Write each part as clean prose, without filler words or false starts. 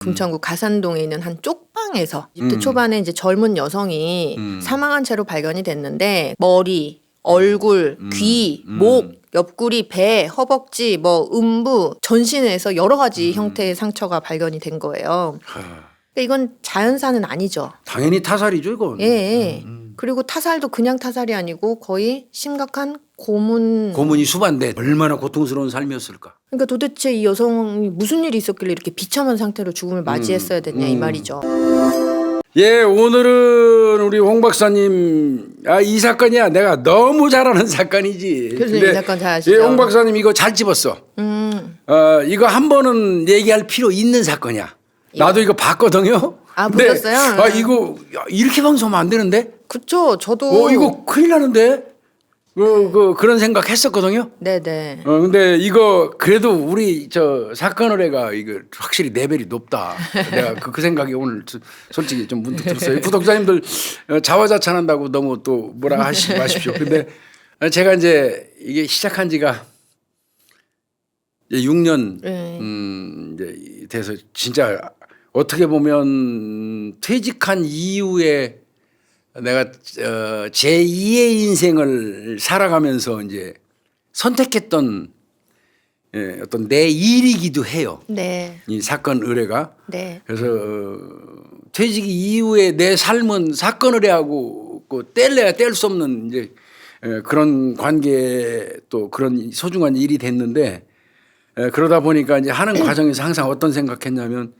금천구 가산동에 있는 한 쪽방에서 20대 초반에 이제 젊은 여성이 사망한 채로 발견이 됐는데 머리, 얼굴, 귀, 목, 옆구리, 배, 허벅지, 뭐 음부, 전신에서 여러 가지 형태의 상처가 발견이 된 거예요. 그러니까 이건 자연사는 아니죠. 당연히 타살이죠, 이건. 예. 그리고 타살도 그냥 타살이 아니고 거의 심각한 고문이 수반돼 얼마나 고통스러운 삶이었을까. 그러니까 도대체 이 여성이 무슨 일이 있었길래 이렇게 비참한 상태로 죽음을 맞이했어야 됐냐 이 말이죠. 예, 오늘은 우리 홍 박사님, 이 사건이야 내가 너무 잘 아는 사건이지. 교수님 이 사건 잘 아시죠? 예, 홍 박사님 이거 잘 집었어. 이거 한 번은 얘기할 필요 있는 사건이야. 나도 이거 봤거든요. 아, 근데, 보셨어요? 이거 이렇게 방송하면 안 되는데? 그쵸. 저도 이거 큰일 나는데? 그런 생각 했었거든요. 네네. 근데 이거 그래도 우리 저 사건 의뢰가 이거 확실히 레벨이 높다. 내가 그 생각이 오늘 솔직히 좀 문득 들었어요. 구독자님들 자화자찬한다고 너무 또 뭐라 하시지 마십시오. 근데 제가 이제 이게 시작한 지가 이제 6년 이제 돼서 진짜 어떻게 보면 퇴직한 이후에 내가 제2의 인생을 살아가면서 이제 선택했던 어떤 내 일이기도 해요. 네. 이 사건 의뢰가. 네. 그래서 퇴직 이후에 내 삶은 사건 의뢰하고 뗄래야 뗄 수 없는 이제 그런 관계 또 그런 소중한 일이 됐는데 그러다 보니까 이제 하는 과정에서 항상 어떤 생각했냐면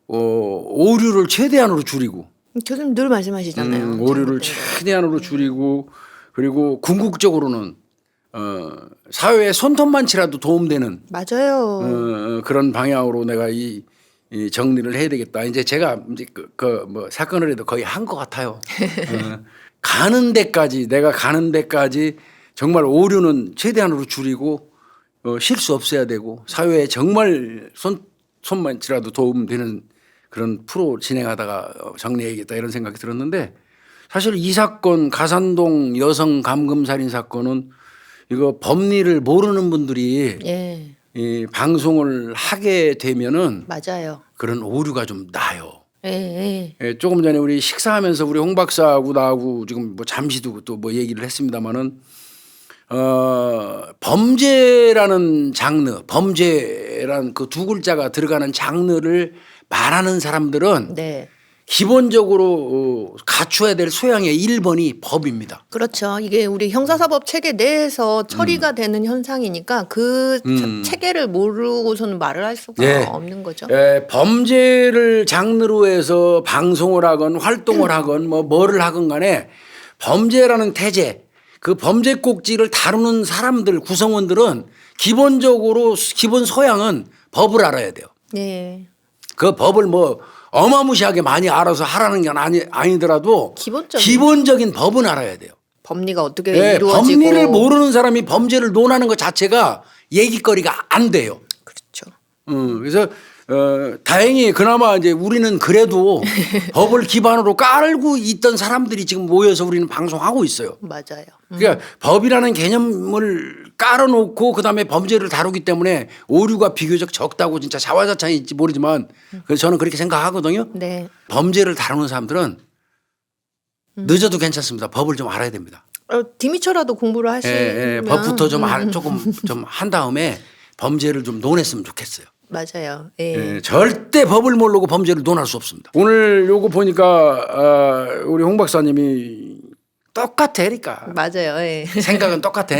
오류를 최대한으로 줄이고. 교수님 늘 말씀하시잖아요. 오류를 최대한으로 줄이고 그리고 궁극적으로는 사회에 손톱만치라도 도움되는 맞아요. 그런 방향으로 내가 이 정리를 해야 되겠다. 이제 제가 이제 뭐 사건을 해도 거의 한 것 같아요. 가는 데까지 내가 가는 데까지 정말 오류는 최대한으로 줄이고 실수 없어야 되고 사회에 정말 손만치라도 도움되는 그런 프로 진행하다가 정리해야겠다 이런 생각이 들었는데 사실 이 사건 가산동 여성 감금살인 사건은 이거 법리를 모르는 분들이 예. 이 방송을 하게 되면은 맞아요. 그런 오류가 좀 나요. 예. 예, 조금 전에 우리 식사하면서 우리 홍 박사하고 나하고 지금 뭐 잠시도 또 뭐 얘기를 했습니다마는 범죄라는 장르, 범죄라는 그 두 글자가 들어가는 장르를 말하는 사람들은 네. 기본적으로 갖춰야 될 소양의 1번이 법입니다. 그렇죠. 이게 우리 형사사법 체계 내에서 처리가 되는 현상이니까 그 체계를 모르고서는 말을 할 수가 예. 없는 거죠. 범죄를 장르로 해서 방송을 하건 활동을 하건 뭐를 하건 간에 범죄라는 태제 그 범죄 꼭지를 다루는 사람들 구성원들은 기본적으로 기본 소양은 법을 알아야 돼요. 네. 그 법을 뭐 어마무시하게 많이 알아서 하라는 게 아니더라도 기본적인 법은 알아야 돼요. 법리가 어떻게 이루어지고. 법리를 모르는 사람이 범죄를 논하는 것 자체가 얘기거리가 안 돼요. 그렇죠. 그래서 다행히 그나마 이제 우리는 그래도 법을 기반으로 깔고 있던 사람들이 지금 모여서 우리는 방송하고 있어요. 맞아요. 그러니까 법이라는 개념을 깔아놓고 그다음에 범죄를 다루기 때문에 오류가 비교적 적다고 진짜 자화자찬인지 모르지만 그래서 저는 그렇게 생각하거든요. 네. 범죄를 다루는 사람들은 늦어도 괜찮습니다. 법을 좀 알아야 됩니다. 디미처라도 공부를 하시면. 법부터 조금 좀 한 다음에 범죄를 좀 논했으면 좋겠어요. 맞아요. 예. 절대 법을 모르고 범죄를 논할 수 없습니다. 오늘 요거 보니까 우리 홍 박사님이 똑같아, 그러니까. 맞아요. 예. 생각은 똑같아.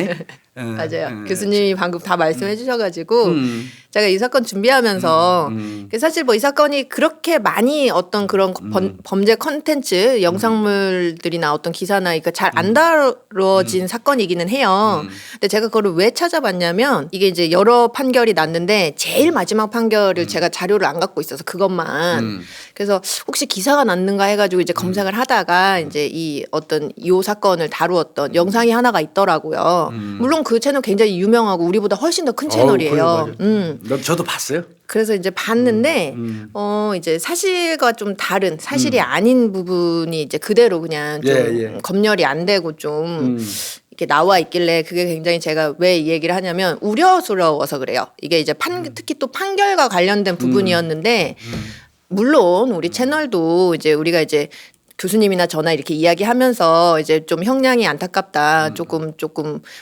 맞아요. 교수님이 방금 다 말씀해 주셔가지고 제가 이 사건 준비하면서 사실 뭐 이 사건이 그렇게 많이 어떤 그런 범죄 컨텐츠 영상물들이나 어떤 기사나 그러니까 잘 안 다뤄진 사건이기는 해요. 근데 제가 그거를 왜 찾아봤냐면 이게 이제 여러 판결이 났는데 제일 마지막 판결을 제가 자료를 안 갖고 있어서 그것만 그래서 혹시 기사가 났는가 해가지고 이제 검색을 하다가 이제 이 어떤 요 사건을 다루었던 영상이 하나가 있더라고요. 물론 그 채널 굉장히 유명하고 우리보다 훨씬 더 큰 채널이에요. 저도 봤어요. 그래서 이제 봤는데 이제 사실과 좀 다른 사실이 아닌 부분이 이제 그대로 그냥 좀 검열이 안 되고 좀 이렇게 나와 있길래 그게 굉장히 제가 왜 이 얘기를 하냐면 우려스러워서 그래요. 이게 이제 특히 또 판결과 관련된 부분이었는데 물론 우리 채널도 이제 우리가 이제 교수님이나 저나 이렇게 이야기하면서 이제 좀 형량이 안타깝다, 조금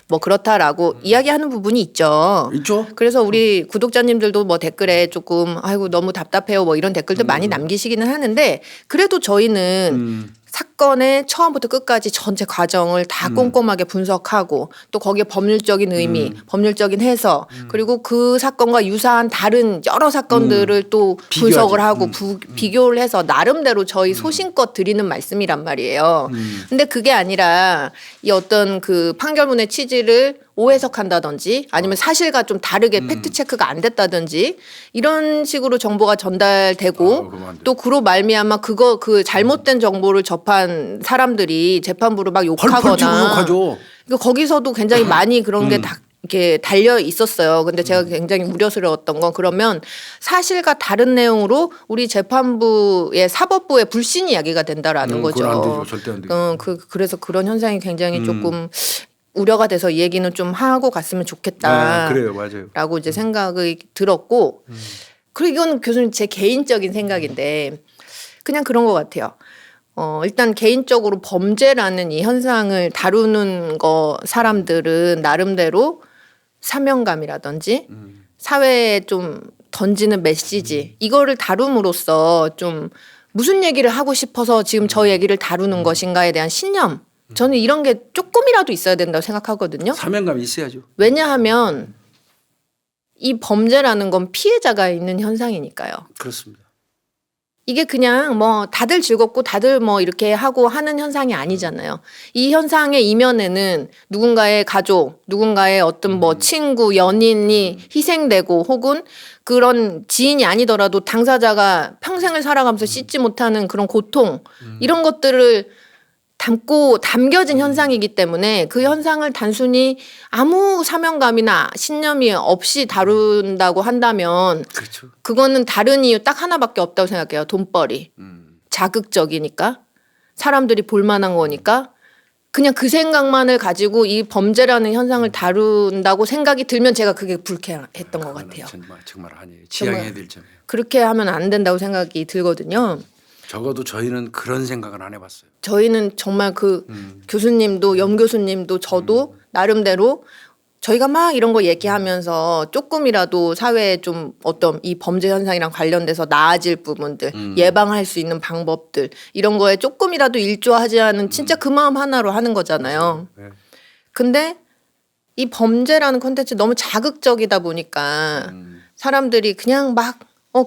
뭐 그렇다라고 이야기하는 부분이 있죠. 있죠. 그래서 우리 구독자님들도 뭐 댓글에 조금 아이고 너무 답답해요 뭐 이런 댓글들 많이 남기시기는 하는데 그래도 저희는 사건의 처음부터 끝까지 전체 과정을 다 꼼꼼하게 분석하고 또 거기에 법률적인 의미, 법률적인 해석 그리고 그 사건과 유사한 다른 여러 사건들을 또 분석을 하고 비교를 해서 나름대로 저희 소신껏 드리는 말씀이란 말이에요. 근데 그게 아니라 이 어떤 그 판결문의 취지를 오해석한다든지 아니면 사실과 좀 다르게 팩트 체크가 안 됐다든지 이런 식으로 정보가 전달되고 또 그로 말미암아 그 잘못된 정보를 접한 사람들이 재판부로 막 욕하거나 욕하죠. 그러니까 거기서도 굉장히 많이 그런 게 다 이렇게 달려 있었어요. 근데 제가 굉장히 우려스러웠던 건 그러면 사실과 다른 내용으로 우리 재판부의 사법부의 불신 이야기가 된다라는 거죠. 그건 안 되죠. 절대 안 되죠. 그래서 그런 현상이 굉장히 조금 우려가 돼서 이 얘기는 좀 하고 갔으면 좋겠다. 그래요, 맞아요. 라고 이제 생각이 들었고, 그리고 이건 교수님 제 개인적인 생각인데, 그냥 그런 것 같아요. 일단 개인적으로 범죄라는 이 현상을 다루는 사람들은 나름대로 사명감이라든지 사회에 좀 던지는 메시지, 이거를 다룸으로써 좀 무슨 얘기를 하고 싶어서 지금 저 얘기를 다루는 것인가에 대한 신념, 저는 이런 게 조금이라도 있어야 된다고 생각하거든요. 사명감이 있어야죠. 왜냐하면 이 범죄라는 건 피해자가 있는 현상이니까요. 그렇습니다. 이게 그냥 뭐 다들 즐겁고 다들 뭐 이렇게 하고 하는 현상이 아니잖아요. 이 현상의 이면에는 누군가의 가족, 누군가의 어떤 뭐 친구, 연인이 희생되고 혹은 그런 지인이 아니더라도 당사자가 평생을 살아가면서 씻지 못하는 그런 고통, 이런 것들을 담겨진 현상이기 때문에 그 현상을 단순히 아무 사명감이나 신념이 없이 다룬다고 한다면 그렇죠. 그거는 다른 이유 딱 하나밖에 없다고 생각해요. 돈벌이. 자극적이니까. 사람들이 볼만한 거니까. 그냥 그 생각만을 가지고 이 범죄라는 현상을 다룬다고 생각이 들면 제가 그게 불쾌했던 것 같아요. 정말 아니에요. 지양해야 될 점이에요. 그렇게 하면 안 된다고 생각이 들거든요. 적어도 저희는 그런 생각은 안 해봤어요. 저희는 정말 그 교수님도 염 교수님도 저도 나름대로 저희가 막 이런 거 얘기하면서 조금이라도 사회에 좀 어떤 이 범죄 현상이랑 관련돼서 나아질 부분들, 예방할 수 있는 방법들 이런 거에 조금이라도 일조하지 않은 진짜 그 마음 하나로 하는 거잖아요. 네. 근데 이 범죄라는 콘텐츠 너무 자극적이다 보니까 사람들이 그냥 막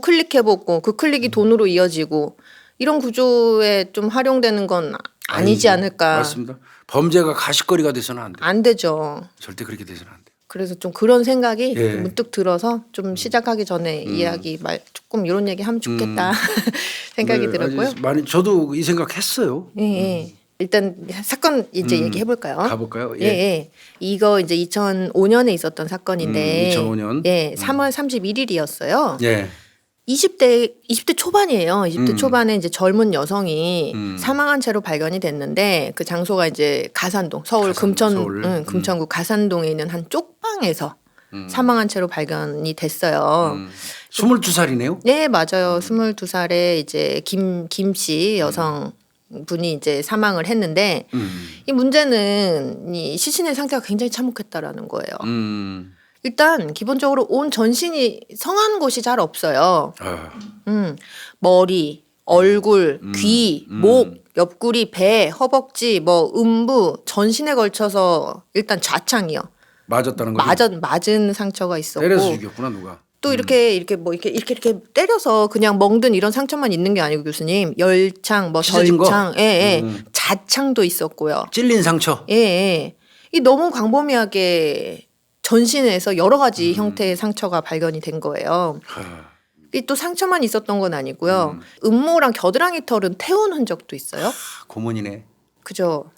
클릭해보고 그 클릭이 돈으로 이어지고 이런 구조에 좀 활용되는 건 아니지 않을까. 맞습니다. 범죄가 가십거리가 돼서는 안 돼요. 안 되죠. 절대 그렇게 돼서는 안 돼요. 그래서 좀 그런 생각이 예. 문득 들어서 좀 시작하기 전에 이야기 조금 이런 얘기 하면 좋겠다 생각이 들었고요. 많이 저도 이 생각했어요. 예. 일단 사건 이제 얘기해 볼까요? 가볼까요? 예. 이거 이제 2005년에 있었던 사건인데 2005년. 예, 3월 31일이었어요. 예. 20대 초반이에요. 20대 초반에 이제 젊은 여성이 사망한 채로 발견이 됐는데 그 장소가 이제 가산동, 서울 금천구 가산동에 있는 한 쪽방에서 사망한 채로 발견이 됐어요. 22살이네요. 네, 맞아요. 22살에 이제 김씨 여성 분이 이제 사망을 했는데 이 문제는 이 시신의 상태가 굉장히 참혹했다라는 거예요. 일단 기본적으로 온 전신이 성한 곳이 잘 없어요. 머리, 얼굴, 귀, 목, 옆구리, 배, 허벅지, 뭐 음부 전신에 걸쳐서 일단 좌창이요. 맞았다는 거죠. 맞은 상처가 있었고. 때려서 죽였구나 누가. 또 이렇게 때려서 그냥 멍든 이런 상처만 있는 게 아니고 교수님 열창, 뭐 찢어진 절창, 자창도 있었고요. 찔린 상처. 이 너무 광범위하게 전신에서 여러 가지 형태의 상처가 발견이 된 거예요. 또 상처만 있었던 건 아니고요. 음모랑 겨드랑이 털은 태운 흔적도 있어요. 고문이네. 그죠.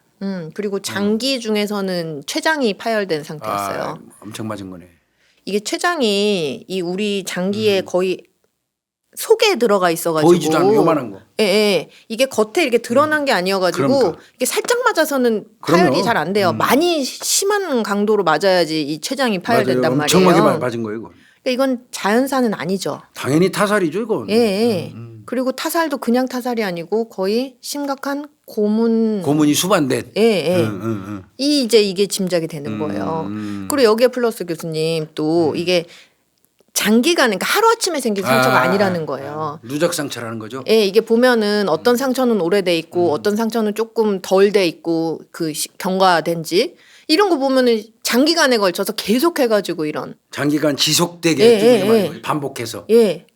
그리고 장기 중에서는 췌장이 파열된 상태였어요. 엄청 맞은 거네. 이게 췌장이 이 우리 장기의 거의 속에 들어가 있어가지고 보이지도 않는 요만한 거. 예, 예. 이게 겉에 이렇게 드러난 게 아니어가지고 그러니까. 이게 살짝 맞아서는 그럼요. 파열이 잘 안 돼요. 많이 심한 강도로 맞아야지 이 췌장이 파열된단 맞아요. 말이에요. 엄청나게 맞은 거예요, 이건. 그러니까 이건 자연사는 아니죠. 당연히 타살이죠, 이건. 예, 예. 그리고 타살도 그냥 타살이 아니고 거의 심각한 고문이 수반된. 예, 예. 응. 이제 이게 짐작이 되는 거예요. 그리고 여기에 플러스 교수님 또 이게 장기간 그러니까 하루아침에 생긴 상처가 아니라는 거예요. 누적 상처라는 거죠. 예, 이게 보면은 어떤 상처는 오래돼 있고 어떤 상처는 조금 덜 돼 있고 그 경과된지 이런 거 보면은 장기간에 걸쳐서 계속 해가지고 이런 장기간 지속되게 예. 반복해서 예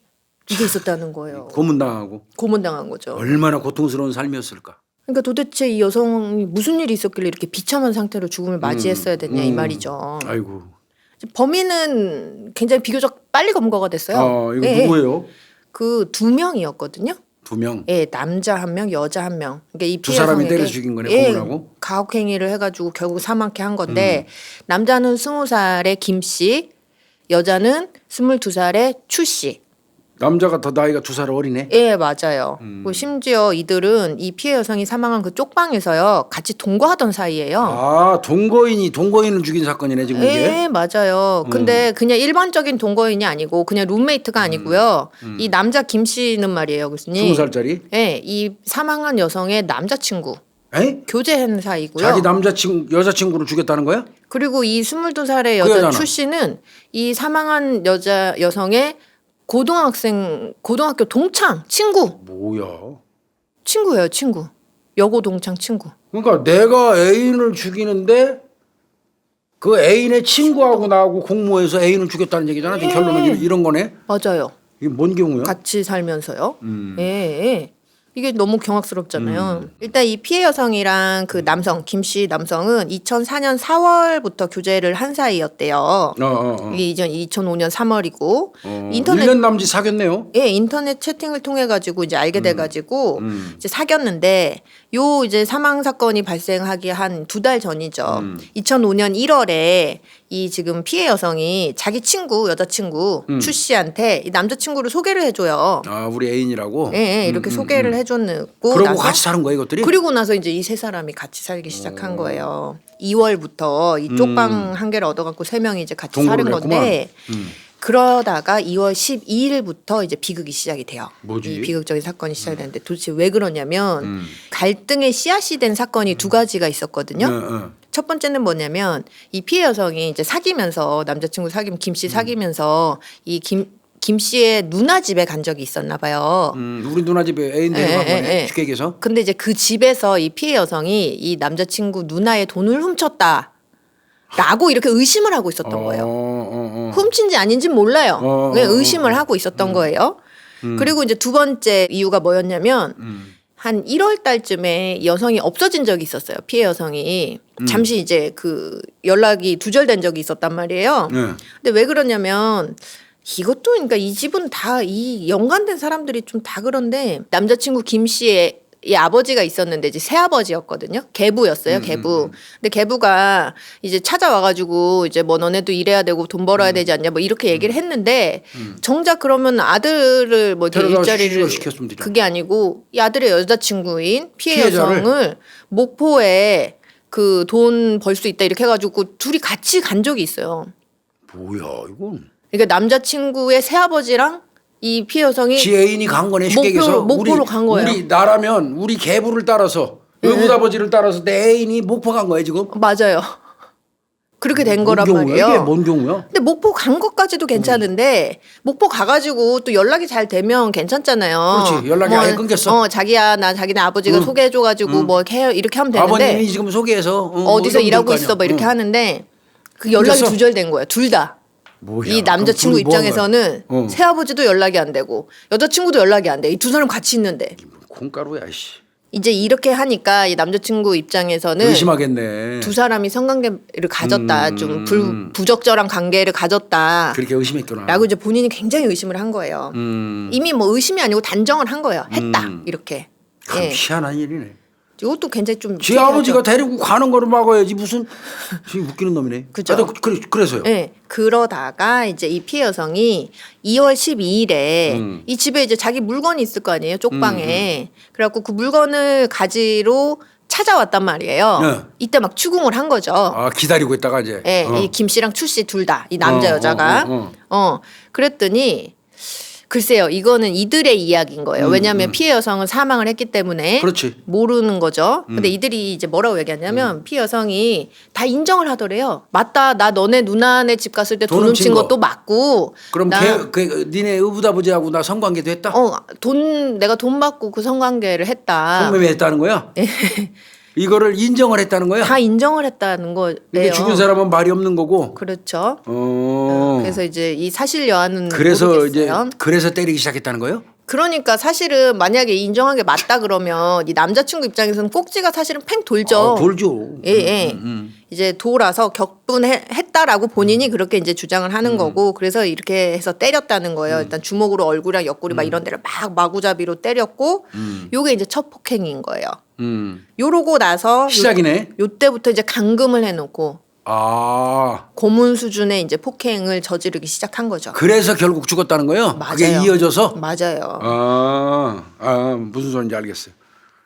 이게 있었다는 거예요. 고문당하고 고문당한 거죠. 얼마나 고통스러운 삶이었을까. 그러니까 도대체 이 여성이 무슨 일이 있었길래 이렇게 비참한 상태로 죽음을 맞이했어야 됐냐 이 말이죠. 아이고. 범인은 굉장히 비교적 빨리 검거가 됐어요. 이거 누구예요? 그 2명이었거든요. 2명. 예, 남자 1명, 여자 1명. 그러니까 이 두 사람이 피해 때려 성에게 죽인 거네, 예, 고문하고? 가혹행위를 해가지고 결국 사망케 한 건데 남자는 20살의 김 씨, 여자는 22살의 추 씨. 남자가 더 나이가 2살 어리네. 예, 맞아요. 그리고 심지어 이들은 이 피해 여성이 사망한 그 쪽방에서요 같이 동거하던 사이예요. 동거인을 죽인 사건이네 지금 이게. 예, 맞아요. 근데 그냥 일반적인 동거인이 아니고 그냥 룸메이트가 아니고요. 이 남자 김 씨는 말이에요, 교수님. 20살짜리? 예, 이 사망한 여성의 남자친구. 에? 교제한 사이고요. 자기 여자친구를 죽였다는 거야? 그리고 이 22살의 그 여자 여자는? 추 씨는 이 사망한 여성의 고등학교 동창 친구. 뭐야? 친구예요, 친구. 여고 동창 친구. 그러니까 내가 애인을 죽이는데 그 애인의 친구하고 나하고 공모해서 애인을 죽였다는 얘기잖아. 지금 결론은 이런 거네. 맞아요. 이게 뭔 경우야? 같이 살면서요. 예, 예. 이게 너무 경악스럽잖아요. 일단 이 피해 여성이랑 그 남성 김씨 남성은 2004년 4월부터 교제를 한 사이였대요. 이게 2005년 3월이고 인터넷 1년 남짓 사귀었네요. 예, 인터넷 채팅을 통해 가지고 이제 알게 돼 가지고 이제 사귀었는데 요 이제 사망 사건이 발생하기 한 2달 전이죠. 2005년 1월에 이 지금 피해 여성이 자기 친구 여자친구 추 씨한테 이 남자친구를 소개를 해줘요. 우리 애인이라고. 예, 이렇게 소개를 해줬고 그러고 나서 같이 사는 거야 이것들이? 그리고 나서 이제 이 세 사람이 같이 살기 시작한 거예요. 2월부터 이 쪽방 한 개를 얻어갖고 3명이 이제 같이 사는 동거를 건데 그러다가 2월 12일부터 이제 비극이 시작이 돼요. 뭐지? 이 비극적인 사건이 시작이 되는데 도대체 왜 그러냐면 갈등의 씨앗이 된 사건이 2가지가 있었거든요. 첫 번째는 뭐냐면 이 피해 여성이 이제 사귀면서 남자친구 사귀면 김 씨 사귀면서 이 김 씨의 누나 집에 간 적이 있었나 봐요. 우리 누나 집에 애인 데려간 거네. 쉽게 얘기해서. 근데 이제 그 집에서 이 피해 여성이 이 남자친구 누나의 돈을 훔쳤다. 라고 이렇게 의심을 하고 있었던 거예요. 훔친지 아닌지 몰라요. 그냥 의심을 하고 있었던 거예요. 그리고 이제 2번째 이유가 뭐였냐면 한 1월 달쯤에 여성이 없어진 적이 있었어요. 피해 여성이. 잠시 이제 그 연락이 두절된 적이 있었단 말이에요. 근데 왜 그러냐면 이것도 그러니까 이 집은 다 이 연관된 사람들이 좀 다 그런데 남자친구 김 씨의 이 아버지가 있었는데 이제 새아버지였거든요. 계부였어요. 계부. 근데 계부가 이제 찾아와가지고 이제 뭐 너네도 일해야 되고 돈 벌어야 되지 않냐 뭐 이렇게 얘기를 했는데 정작 그러면 아들을 뭐 이렇게 일자리를 시켰으면 되죠. 그게 아니고 이 아들의 여자친구인 피해 피해자를? 여성을 목포에 그 돈 벌 수 있다 이렇게 해가지고 둘이 같이 간 적이 있어요. 뭐야 이건? 그러니까 남자친구의 새아버지랑 이 피해 여성이 지 애인이 간 거네 쉽게 얘기해서. 목포로 간 거예요. 우리 나라면 우리 계부를 따라서 의붓아버지를 따라서 내 애인이 목포 간 거야 지금. 맞아요. 그렇게 된 거란 경우야? 말이에요. 이게 뭔 경우야? 근데 목포 간 것까지도 괜찮은데 목포 가가지고 또 연락이 잘 되면 괜찮잖아요. 그렇지. 연락이 아예 끊겼어. 자기야 나 자기네 아버지가 소개해줘가지고 뭐 해 이렇게 하면 되는데 아버님이 지금 소개해서 어디서 뭐 일하고 거 있어 뭐 아니야. 이렇게 하는데 그 연락이 끊겼어? 두절된 거예요. 둘 다. 뭐야, 이 남자친구 그럼 둘이 뭐 한 입장에서는 거야? 새아버지도 연락이 안 되고 여자친구도 연락이 안 돼. 이 두 사람 같이 있는데 콩가루야 씨. 이제 이렇게 하니까 이 남자친구 입장에서는 의심하겠네. 두 사람이 성관계를 가졌다. 좀 부적절한 관계를 가졌다. 그렇게 의심했구나. 라고 이제 본인이 굉장히 의심을 한 거예요. 이미 뭐 의심이 아니고 단정을 한 거예요. 했다. 이렇게. 참 예. 희한한 일이네. 이것도 굉장히 좀 지 아버지가 데리고 가는 거를 막아야지 무슨 지금 웃기는 놈이네. 그죠. 그래서요. 네. 그러다가 이제 이 피해 여성이 2월 12일에 이 집에 이제 자기 물건이 있을 거 아니에요. 쪽방에. 그래갖고 그 물건을 가지러 찾아왔단 말이에요. 네. 이때 막 추궁을 한 거죠. 아 기다리고 있다가 이제. 예, 이 김 씨랑 추 씨 둘 다 이 남자 여자가 그랬더니 글쎄요, 이거는 이들의 이야기인 거예요. 왜냐하면 피해 여성은 사망을 했기 때문에 그렇지. 모르는 거죠. 근데 이들이 이제 뭐라고 얘기하냐면 피해 여성이 다 인정을 하더래요. 맞다, 나 너네 누나네 집 갔을 때 돈 훔친 것도 맞고. 그럼 니네 의붓아버지하고 나 성관계도 했다? 내가 돈 받고 그 성관계를 했다. 성매매 했다는 거야? 이거를 인정을 했다는 거야? 다 인정을 했다는 거예요. 이게 죽은 사람은 말이 없는 거고. 그렇죠. 그래서 이제 이 사실 여하는 그래서 모르겠어요. 이제 그래서 때리기 시작했다는 거예요? 그러니까 사실은 만약에 인정한 게 맞다 그러면 이 남자친구 입장에서는 꼭지가 사실은 팽 돌죠. 돌죠. 예. 이제 돌아서 격분했다라고 본인이 그렇게 이제 주장을 하는 거고 그래서 이렇게 해서 때렸다는 거예요. 일단 주먹으로 얼굴이랑 옆구리 막 이런 데를 막 마구잡이로 때렸고 요게 이제 첫 폭행인 거예요. 요러고 나서 시작이네. 요때부터 이제 감금을 해놓고 아. 고문 수준의 이제 폭행을 저지르기 시작한 거죠. 그래서 결국 죽었다는 거예요? 맞아요. 그게 이어져서? 맞아요. 무슨 소리인지 알겠어요.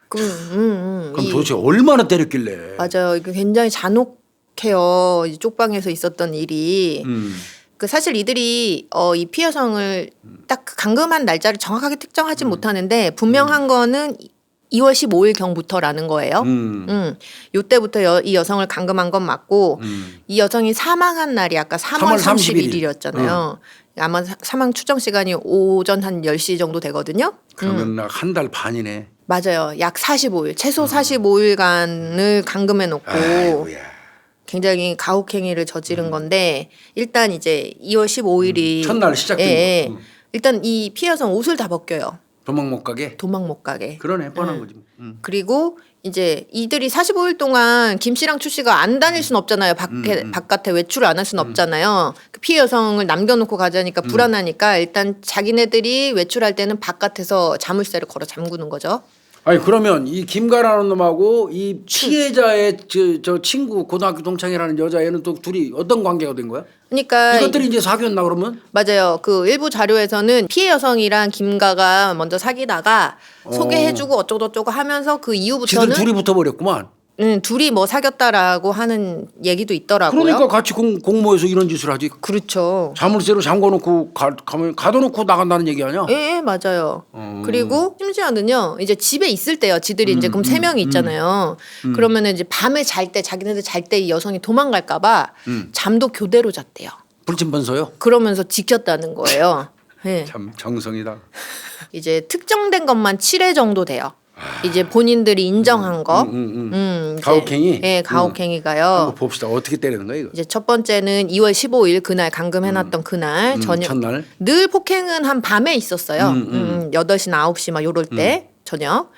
그럼 도대체 얼마나 때렸길래? 맞아요. 이게 굉장히 잔혹해요. 이 쪽방에서 있었던 일이. 그 사실 이들이 이 피해 여성을 딱 감금한 날짜를 정확하게 특정하지 못하는데 분명한 거는 2월 15일 경부터라는 거예요. 요때부터 이 여성을 감금한 건 맞고 이 여성이 사망한 날이 아까 3월 31일이었잖아요. 아마 사망 추정 시간이 오전 한 10시 정도 되거든요. 그러면 한 달 반이네. 맞아요. 약 45일, 최소 45일간을 감금해 놓고 굉장히 가혹행위를 저지른 건데 일단 이제 2월 15일이 첫날 시작된 거. 일단 이 피해 여성 옷을 다 벗겨요. 도망 못 가게? 도망 못 가게. 그러네. 뻔한 거지. 그리고 이제 이들이 45일 동안 김 씨랑 추 씨가 안 다닐 순 없잖아요. 바깥에 외출을 안 할 순 없잖아요. 그 피해 여성을 남겨놓고 가자니까 불안하니까 일단 자기네들이 외출할 때는 바깥에서 자물쇠를 걸어 잠그는 거죠. 아니 그러면 이 김가라는 놈하고 이 피해자의 저 친구 고등학교 동창이라는 여자애는 또 둘이 어떤 관계가 된 거야? 그러니까 이것들이 이제 사귀었나 그러면? 맞아요. 그 일부 자료에서는 피해 여성이랑 김가가 먼저 사귀다가 소개해주고 어쩌고저쩌고 하면서 그 이후부터는 지들 둘이 붙어버렸구만. 둘이 뭐 사귀었다라고 하는 얘기도 있더라고요. 그러니까 같이 공모해서 이런 짓을 하지. 그렇죠. 자물쇠로 잠궈놓고 가둬놓고 나간다는 얘기 아니야? 예, 맞아요. 그리고 심지어는요, 이제 집에 있을 때요. 지들이 이제 그럼 3명이 있잖아요. 그러면은 이제 밤에 잘 때 자기네들 잘 때 이 여성이 도망갈까봐 잠도 교대로 잤대요. 불침번서요? 그러면서 지켰다는 거예요. 네. 참 정성이다. 이제 특정된 것만 7회 정도 돼요. 이제 본인들이 인정한 거. 가혹행위? 네, 가혹행위가요. 한번 봅시다. 어떻게 때리는 거야 이거? 이제 첫 번째는 2월 15일 그날 감금해놨던 그날 저녁. 첫날. 늘 폭행은 한 밤에 있었어요. 8시나 9시 막 요럴 때 저녁.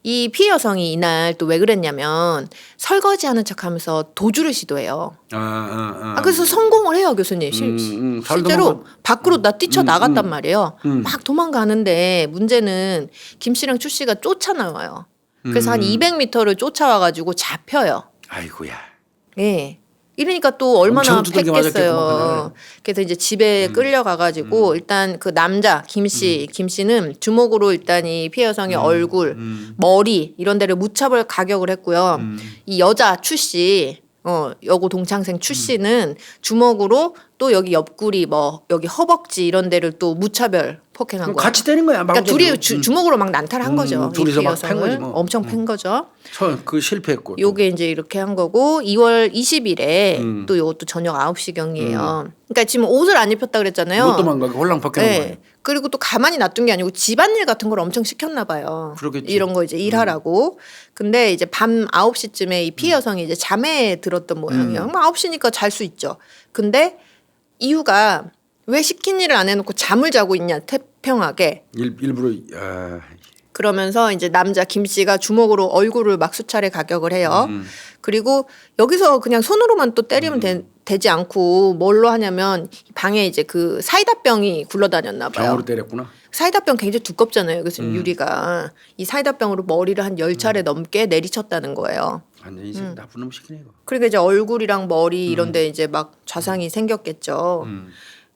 이 피해 여성이 이날 또 왜 그랬냐면 설거지하는 척하면서 도주를 시도해요. 그래서 성공을 해요, 교수님. 실제로 밖으로 뛰쳐 나갔단 말이에요. 막 도망가는데 문제는 김 씨랑 추 씨가 쫓아나와요. 그래서 한 200m를 쫓아와가지고 잡혀요. 아이고야. 예. 이러니까 또 얼마나 엄청 두들겨 팼겠어요. 맞았겠구만. 그래서 이제 집에 끌려가가지고 일단 그 남자 김 씨는 주먹으로 일단 이 피해 여성의 얼굴, 머리 이런 데를 무차별 가격을 했고요. 이 여자 추 씨, 여고 동창생 추 씨는 주먹으로 또 여기 옆구리, 뭐 여기 허벅지 이런 데를 또 무차별 폭행한 거예요. 같이 때린 거야. 그러니까 둘이 주먹으로 막 난탈한 거죠. 둘이서 이 막 팬 거지 뭐. 엄청 팬 거죠. 그 실패했고. 요게 이제 이렇게 한 거고 2월 20일에 또 요것도 저녁 9시경이에요. 그러니까 지금 옷을 안 입혔다 그랬잖아요. 못 도망가게 홀랑 벗겨놓은 네. 거예요. 그리고 또 가만히 놔둔 게 아니고 집안일 같은 걸 엄청 시켰나 봐요. 그러겠지. 이런 거 이제 일하라고. 근데 이제 밤 9시쯤에 이 피해 여성이 이제 잠에 들었던 모양이에요. 9시니까 잘 수 있죠. 근데 이유가 왜 시킨 일을 안 해놓고 잠을 자고 있냐, 태평하게. 일부러. 그러면서 이제 남자 김 씨가 주먹으로 얼굴을 막 수차례 가격을 해요. 그리고 여기서 그냥 손으로만 또 때리면 되지 않고 뭘로 하냐면 방에 이제 그 사이다병이 굴러다녔나 봐요. 병으로 때렸구나. 사이다병 굉장히 두껍잖아요. 그래서 유리가 이 사이다병으로 머리를 한 10차례 넘게 내리쳤다는 거예요. 완전히 나쁜 놈 시키네 이거. 그러니까 이제 얼굴이랑 머리 이런 데 이제 막 좌상이 생겼겠죠.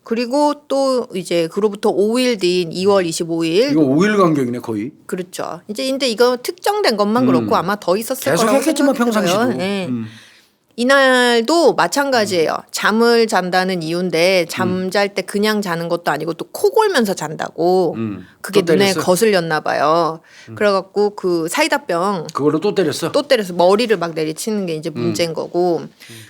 그리고 또 이제 그로부터 5일 뒤인 2월 25일 이거 5일 간격이네 거의. 그렇죠. 이제 근데 이거 특정된 것만 그렇고 아마 더 있었을 계속 거라고 했겠지만 생각해요. 평상시도. 네. 이날도 마찬가지예요. 잠을 잔다는 이유인데 잠잘 때 그냥 자는 것도 아니고 또 코 골면서 잔다고. 그게 또 눈에 때렸어? 거슬렸나 봐요. 그래갖고 그 사이다병 그걸로 또 때렸어. 또 때려서 머리를 막 내리치는 게 이제 문제인 거고.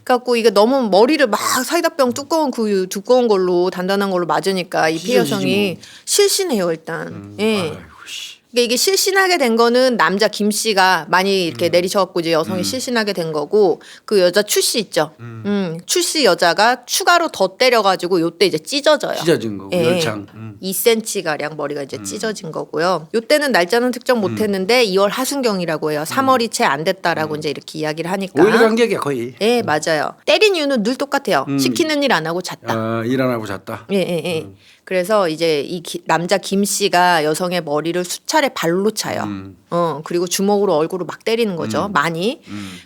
그래갖고 이게 너무 머리를 막 사이다병 두꺼운 걸로 단단한 걸로 맞으니까 이 피해 여성이 실신해요 일단. 예. 아이고 씨. 그러니까 이게 실신하게 된 거는 남자 김 씨가 많이 이렇게 내리쳐갖고 이제 여성이 실신하게 된 거고 그 여자 추 씨 있죠. 추 씨 여자가 추가로 더 때려가지고 요때 이제 찢어져요. 찢어진 거고 예. 열창. 2cm 가량 머리가 이제 찢어진 거고요. 요때는 날짜는 특정 못했는데 2월 하순경이라고 해요. 3월이 채 안 됐다라고 이제 이렇게 이야기를 하니까. 5일 간격이야 거의. 예, 맞아요. 때린 이유는 늘 똑같아요. 시키는 일 안 하고 잤다. 일 안 하고 잤다. 예, 예, 예. 그래서 이제 이 남자 김 씨가 여성의 머리를 수차례 발로 차요. 그리고 주먹으로 얼굴을 막 때리는 거죠. 많이.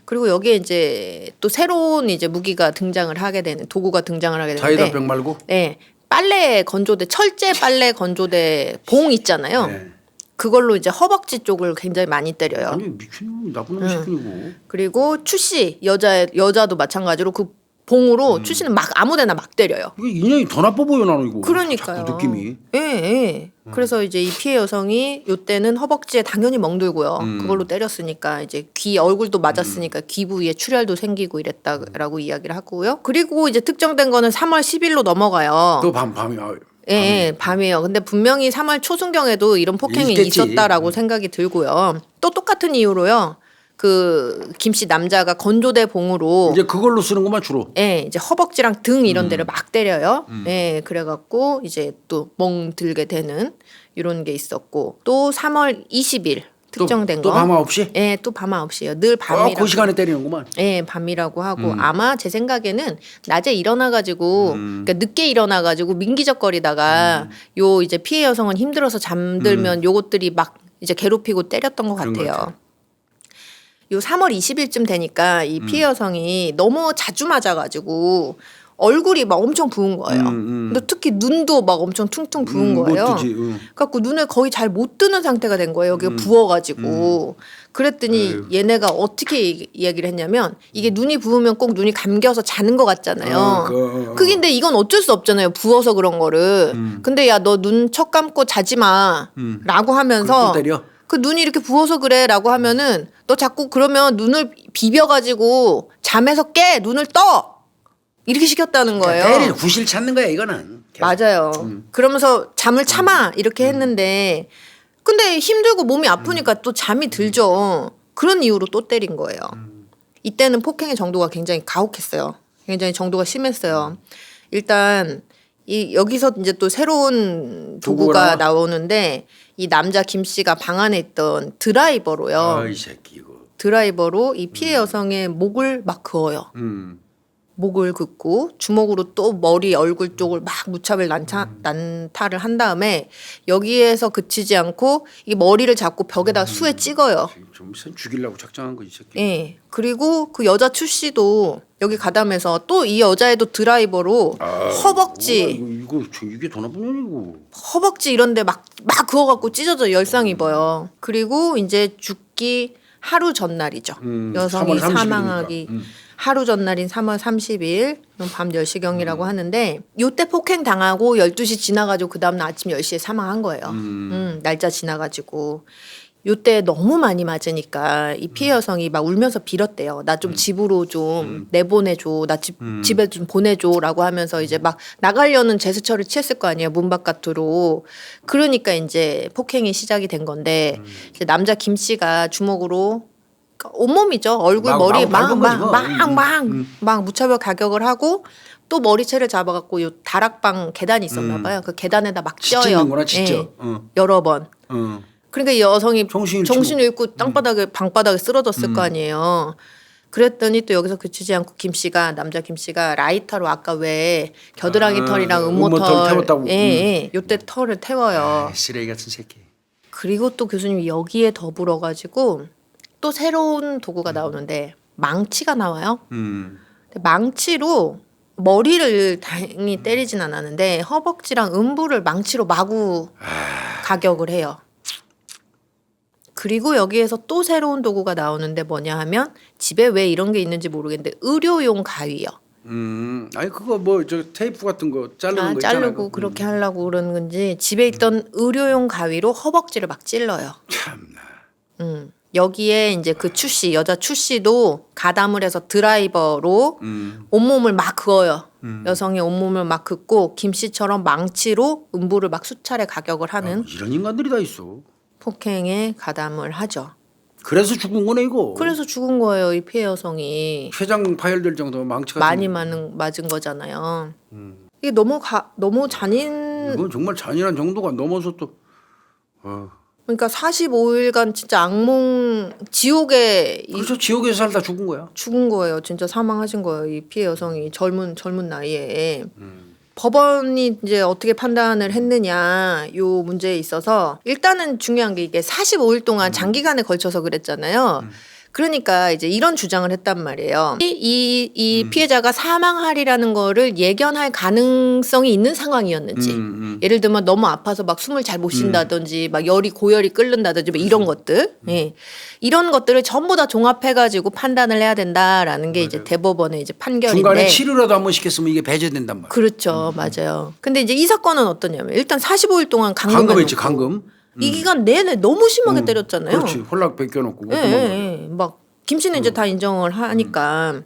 그리고 여기에 이제 또 새로운 이제 무기가 등장을 하게 되는 도구가 등장을 하게 되는데. 사이다병 말고. 네. 빨래 건조대 철제 빨래 건조대 봉 있잖아요. 네. 그걸로 이제 허벅지 쪽을 굉장히 많이 때려요. 아니 미친놈 나쁜 놈 시키고. 그리고 추 씨 여자도 마찬가지로 그 봉으로 추 씨는 막 아무데나 막 때려요. 이거 인연이 더 나빠 보여 나는 이거. 그러니까요. 자꾸 느낌이. 예, 예. 그래서 이제 이 피해 여성이 요때는 허벅지에 당연히 멍들고요. 그걸로 때렸으니까 이제 귀 얼굴도 맞았으니까 귀 부위에 출혈도 생기고 이랬다라고 이야기를 하고요. 그리고 이제 특정된 거는 3월 10일로 넘어가요. 또 밤이. 예, 예, 밤이에요. 근데 분명히 3월 초순경에도 이런 폭행이 있겠지. 있었다라고 생각이 들고요. 또 똑같은 이유로요. 그 김씨 남자가 건조대 봉으로 이제 그걸로 쓰는 것만 주로. 예, 이제 허벅지랑 등 이런 데를 막 때려요. 예, 그래갖고 이제 또 멍들게 되는 이런 게 있었고 또 3월 20일 특정된 또 거. 밤 9시? 예, 또 밤 9시예요. 늘 밤이라고. 그 시간에 때리는구만. 예, 밤이라고 하고 아마 제 생각에는 낮에 일어나가지고 그러니까 늦게 일어나가지고 민기적거리다가 요 이제 피해 여성은 힘들어서 잠들면 요것들이 막 이제 괴롭히고 때렸던 것 그런 것 같아요. 같아요. 요 3월 20일쯤 되니까 이 피해 여성이 너무 자주 맞아가지고 얼굴이 막 엄청 부은 거예요. 근데 특히 눈도 막 엄청 퉁퉁 부은 거예요. 못 뜨지. 그래갖고 눈을 거의 잘 못 뜨는 상태가 된 거예요. 여기가 부어가지고. 그랬더니 얘네가 어떻게 얘기를 했냐면 이게 눈이 부으면 꼭 눈이 감겨서 자는 것 같잖아요. 그게 근데 이건 어쩔 수 없잖아요. 부어서 그런 거를. 근데 야 너 눈 척 감고 자지 마. 라고 하면서 또 때려? 그 눈이 이렇게 부어서 그래 라고 하면은 너 자꾸 그러면 눈을 비벼가지고 잠에서 깨 눈을 떠 이렇게 시켰다는 거예요. 때리는 구실 찾는 거야 이거는. 계속. 맞아요. 그러면서 잠을 참아 이렇게 했는데 근데 힘들고 몸이 아프니까 또 잠이 들죠. 그런 이유로 또 때린 거예요. 이때는 폭행의 정도가 굉장히 가혹했어요. 굉장히 정도가 심했어요. 일단 여기서 이제 또 새로운 도구가 나오는데 이 남자 김 씨가 방 안에 있던 드라이버로요. 아, 이 새끼 이거. 드라이버로 이 피해 여성의 목을 막 그어요. 목을 긋고 주먹으로 또 머리 얼굴 쪽을 막 무차별 난타를 한 다음에 여기에서 그치지 않고 이 머리를 잡고 벽에다 수에 찍어요. 좀 죽이려고 작정한 거 이 새끼. 예. 그리고 그 여자 추 씨도 여기 가담해서 또 이 여자애도 드라이버로 허벅지 이게 더 나쁜 년이고. 허벅지 이런데 막 그어갖고 찢어져 열상 입어요. 그리고 이제 죽기 하루 전날이죠. 여성이 3월 30일 이니까. 사망하기 하루 전날인 3월 30일 밤 10시경이라고 하는데 요때 폭행 당하고 12시 지나가지고 그 다음날 아침 10시에 사망한 거예요. 날짜 지나가지고. 요때 너무 많이 맞으니까 이 피해 여성이 막 울면서 빌었대요. 나 좀 집으로 좀 내보내줘. 나 집에 좀 보내줘라고 하면서 이제 막 나가려는 제스처를 취했을 거 아니에요. 문 바깥으로. 그러니까 이제 폭행이 시작이 된 건데 이제 남자 김 씨가 주먹으로 온몸이죠. 얼굴 머리 막 무차별 가격을 하고 또 머리채를 잡아갖고 요 다락방 계단이 있었나 봐요. 그 계단에다 막 쪄요. 찢는구나 진짜. 예, 여러 번. 그러니까 이 여성이 정신이 정신을 잃고 방바닥에 쓰러졌을 거 아니에요. 그랬더니 또 여기서 그치지 않고 남자 김 씨가 라이터로 아까 왜 겨드랑이 털이랑 음모털 태웠다고. 요때 털을 태워요. 쓰레기 같은 새끼. 그리고 또 교수님이 여기에 더불어 가지고 또 새로운 도구가 나오는데 망치가 나와요. 근데 망치로 머리를 다행히 때리진 않았는데 허벅지랑 음부를 망치로 마구 가격을 해요. 그리고 여기에서 또 새로운 도구가 나오는데 뭐냐 하면 집에 왜 이런 게 있는지 모르겠는데 의료용 가위요. 아니 그거 뭐 저 테이프 같은 거 자르는 거 있잖아요. 자르고 그렇게 하려고 그러는 건지 집에 있던 의료용 가위로 허벅지를 막 찔러요. 참나. 여기에 이제 그 추씨 여자 추씨도 가담을 해서 드라이버로 온몸을 막 그어요. 여성의 온몸을 막 긋고 김 씨처럼 망치로 음부를 막 수차례 가격을 하는 이런 인간들이 다 있어. 폭행에 가담을 하죠. 그래서 죽은 거네 이거. 그래서 죽은 거예요. 이 피해 여성이. 췌장 파열될 정도 망치가 많이 맞은 거잖아요. 이게 너무 잔인. 이건 정말 잔인한 정도가 넘어서 또. 그러니까 45일간 진짜 악몽 지옥에 그렇죠. 지옥에서 살다 죽은 거야. 죽은 거예요. 진짜 사망하신 거예요. 이 피해 여성이 젊은 나이에. 법원이 이제 어떻게 판단을 했느냐 요 문제에 있어서 일단은 중요한 게 이게 45일 동안 장기간에 걸쳐서 그랬잖아요. 그러니까 이제 이런 주장을 했단 말이에요. 이 피해자가 사망하리라는 거를 예견할 가능성이 있는 상황이었는지. 예를 들면 너무 아파서 막 숨을 잘 못 쉰다든지 막 고열이 끓는다든지 뭐 이런 것들. 예. 이런 것들을 전부 다 종합해가지고 판단을 해야 된다라는 게 이제 대법원의 이제 판결인데. 중간에 치료라도 한 번 시켰으면 이게 배제된단 말이야. 그렇죠. 맞아요. 근데 이제 이 사건은 어떠냐면 일단 45일 동안 감금했지 감금. 이 기간 내내 너무 심하게 때렸잖아요. 그렇지. 홀락 벗겨놓고. 막 김씨는 이제 다 인정을 하니까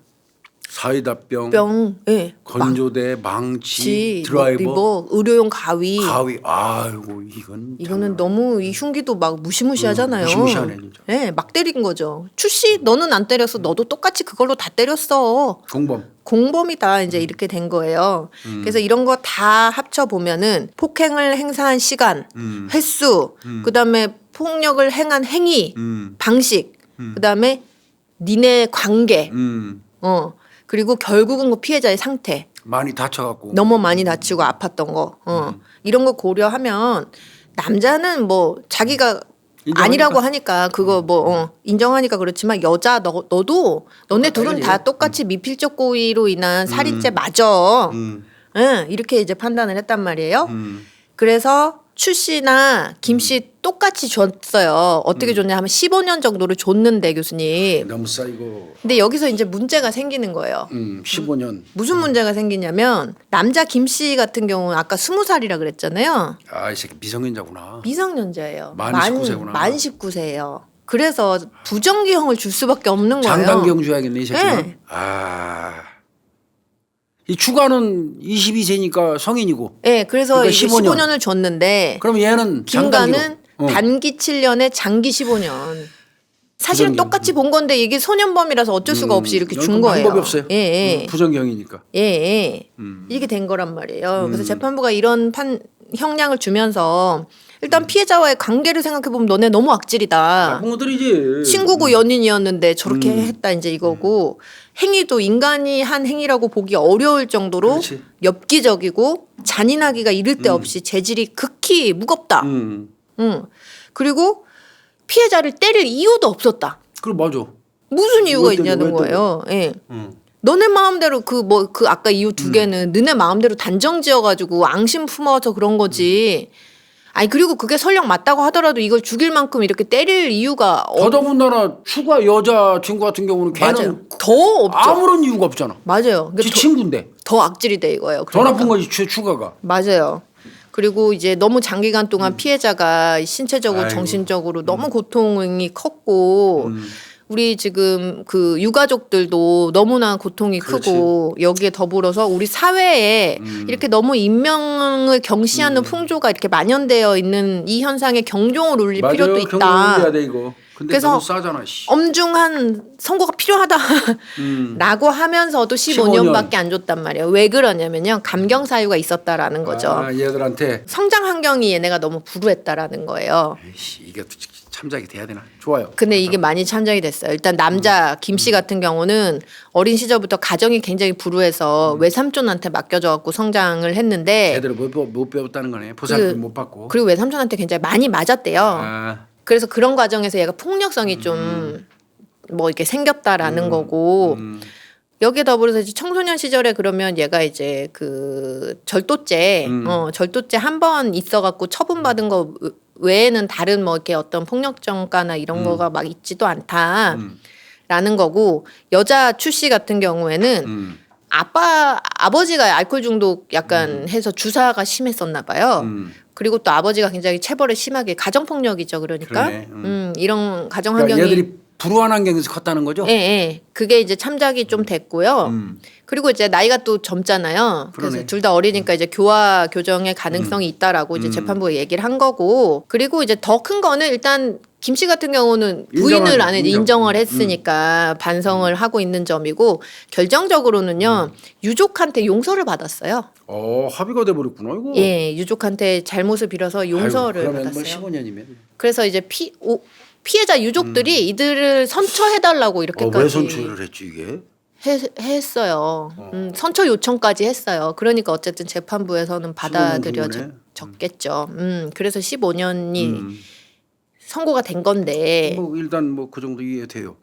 사이다병, 예, 건조대, 망치, 드라이버, 의료용 가위. 아이고 이거는 너무 이 흉기도 막 무시무시하잖아요. 무시무시하네 진짜. 예, 막 때린 거죠. 추씨 너는 안 때렸어. 너도 똑같이 그걸로 다 때렸어. 공범이다 이제 이렇게 된 거예요. 그래서 이런 거 다 합쳐 보면은 폭행을 행사한 시간, 횟수, 그다음에 폭력을 행한 행위, 방식, 그다음에 니네 관계, 그리고 결국은 그 피해자의 상태, 많이 다쳐갖고 너무 많이 다치고 아팠던 거, 이런 거 고려하면 남자는 뭐 자기가 아니라고 하니까 그거 뭐 인정하니까 그렇지만 여자 너도 너네 둘은 다 똑같이 미필적 고의로 인한 살인죄 맞아. 이렇게 이제 판단을 했단 말이에요. 그래서 추 씨나 김 씨 똑같이 줬어요. 어떻게 줬냐 하면 15년 정도를 줬는데 교수님. 너무 쌓이고. 근데 여기서 이제 문제가 생기는 거예요. 15년. 무슨 문제가 생기냐면 남자 김 씨 같은 경우는 아까 20살이라 그랬잖아요. 이 새끼 미성년자구나. 미성년자예요. 만 19세구나. 만 19세예요. 그래서 부정기형을 줄 수밖에 없는 거예요. 장단기형 줘야겠네 이 새끼는. 네. 이 추가는 22세니까 성인이고. 네, 그래서 그러니까 15년을 줬는데. 그럼 얘는 김가는 단기 7년에 장기 15년. 사실은 똑같이 본 건데 이게 소년범이라서 어쩔 수가 없이 이렇게 준 거예요. 방법이 없어요. 예. 부정경이니까. 예. 이게 된 거란 말이에요. 그래서 재판부가 이런 형량을 주면서 일단 피해자와의 관계를 생각해 보면 너네 너무 악질이다. 나쁜 것들이지. 친구고 연인이었는데 저렇게 했다 이제 이거고 행위도 인간이 한 행위라고 보기 어려울 정도로 그렇지. 엽기적이고 잔인하기가 이를 데 없이 재질이 극히 무겁다. 그리고 피해자를 때릴 이유도 없었다. 그래 맞아. 무슨 이유가 있냐는 거예요. 예. 너네 마음대로 그 아까 이유 두 개는 너네 마음대로 단정 지어가지고 앙심 품어서 그런 거지. 아니 그리고 그게 설령 맞다고 하더라도 이걸 죽일 만큼 이렇게 때릴 이유가 더더군다나 추가 여자 친구 같은 경우는 걔는 맞아요. 더 없죠. 아무런 이유가 없잖아. 맞아요. 지 친구인데. 더 악질이 돼 이거예요. 더 나쁜 거지 추가가. 맞아요. 그리고 이제 너무 장기간 동안 피해자가 신체적으로 정신적으로 너무 고통이 컸고 우리 지금 그 유가족들도 너무나 고통이 크고 여기에 더불어서 우리 사회에 이렇게 너무 인명을 경시하는 풍조가 이렇게 만연되어 있는 이 현상에 경종을 울릴 필요도 있다. 경종을 울려야 돼 이거. 근데 그래서 너무 싸잖아. 엄중한 선고가 필요하다라고 하면서도 15년밖에 안 줬단 말이에요. 왜 그러냐면요. 감경 사유가 있었다라는 거죠. 얘들한테 성장 환경이 얘네가 너무 불우했다라는 거예요. 이게 참작이 돼야 되나? 좋아요. 근데 이게 많이 참작이 됐어요. 있어요. 일단 남자 김 씨 같은 경우는 어린 시절부터 가정이 굉장히 불우해서 외삼촌한테 맡겨져갖고 성장을 했는데 제대로 못 배웠다는 거네. 보살핌 못 받고. 그리고 외삼촌한테 굉장히 많이 맞았대요. 아, 그래서 그런 과정에서 얘가 폭력성이 좀 뭐 이렇게 생겼다라는 거고 여기에 더불어서 이제 청소년 시절에 그러면 얘가 이제 그 절도죄 절도죄 한 번 있어갖고 처분받은 거 외에는 다른 뭐 이렇게 어떤 폭력전가나 이런 거가 막 있지도 않다라는 거고 여자 추씨 같은 경우에는 아버지가 알코올 중독 약간 해서 주사가 심했었나 봐요. 그리고 또 아버지가 굉장히 체벌을 심하게 가정폭력이죠. 그러니까 이런 가정 환경이 그러니까 얘들이 불우한 환경에서 컸다는 거죠? 예, 예. 그게 이제 참작이 좀 됐고요. 그리고 이제 나이가 또 젊잖아요. 그래서 그러네. 둘 다 어리니까 이제 교화 교정의 가능성이 있다라고 이제 재판부가 얘기를 한 거고. 그리고 이제 더 큰 거는 일단 김 씨 같은 경우는 부인을 안 해도 인정을 했으니까 반성을 하고 있는 점이고 결정적으로는요 유족한테 용서를 받았어요. 합의가 돼버렸구나 이거. 예, 유족한테 잘못을 빌어서 용서를 그러면 받았어요. 뭐 15년이면. 그래서 이제 피해자 유족들이 이들을 선처해달라고 이렇게까지 왜 선처를 했지 이게? 했어요. 선처 요청까지 했어요. 그러니까 어쨌든 재판부에서는 받아들여졌겠죠. 그래서 15년이 선고가 된 건데. 뭐 일단 뭐 그 정도 이해돼요.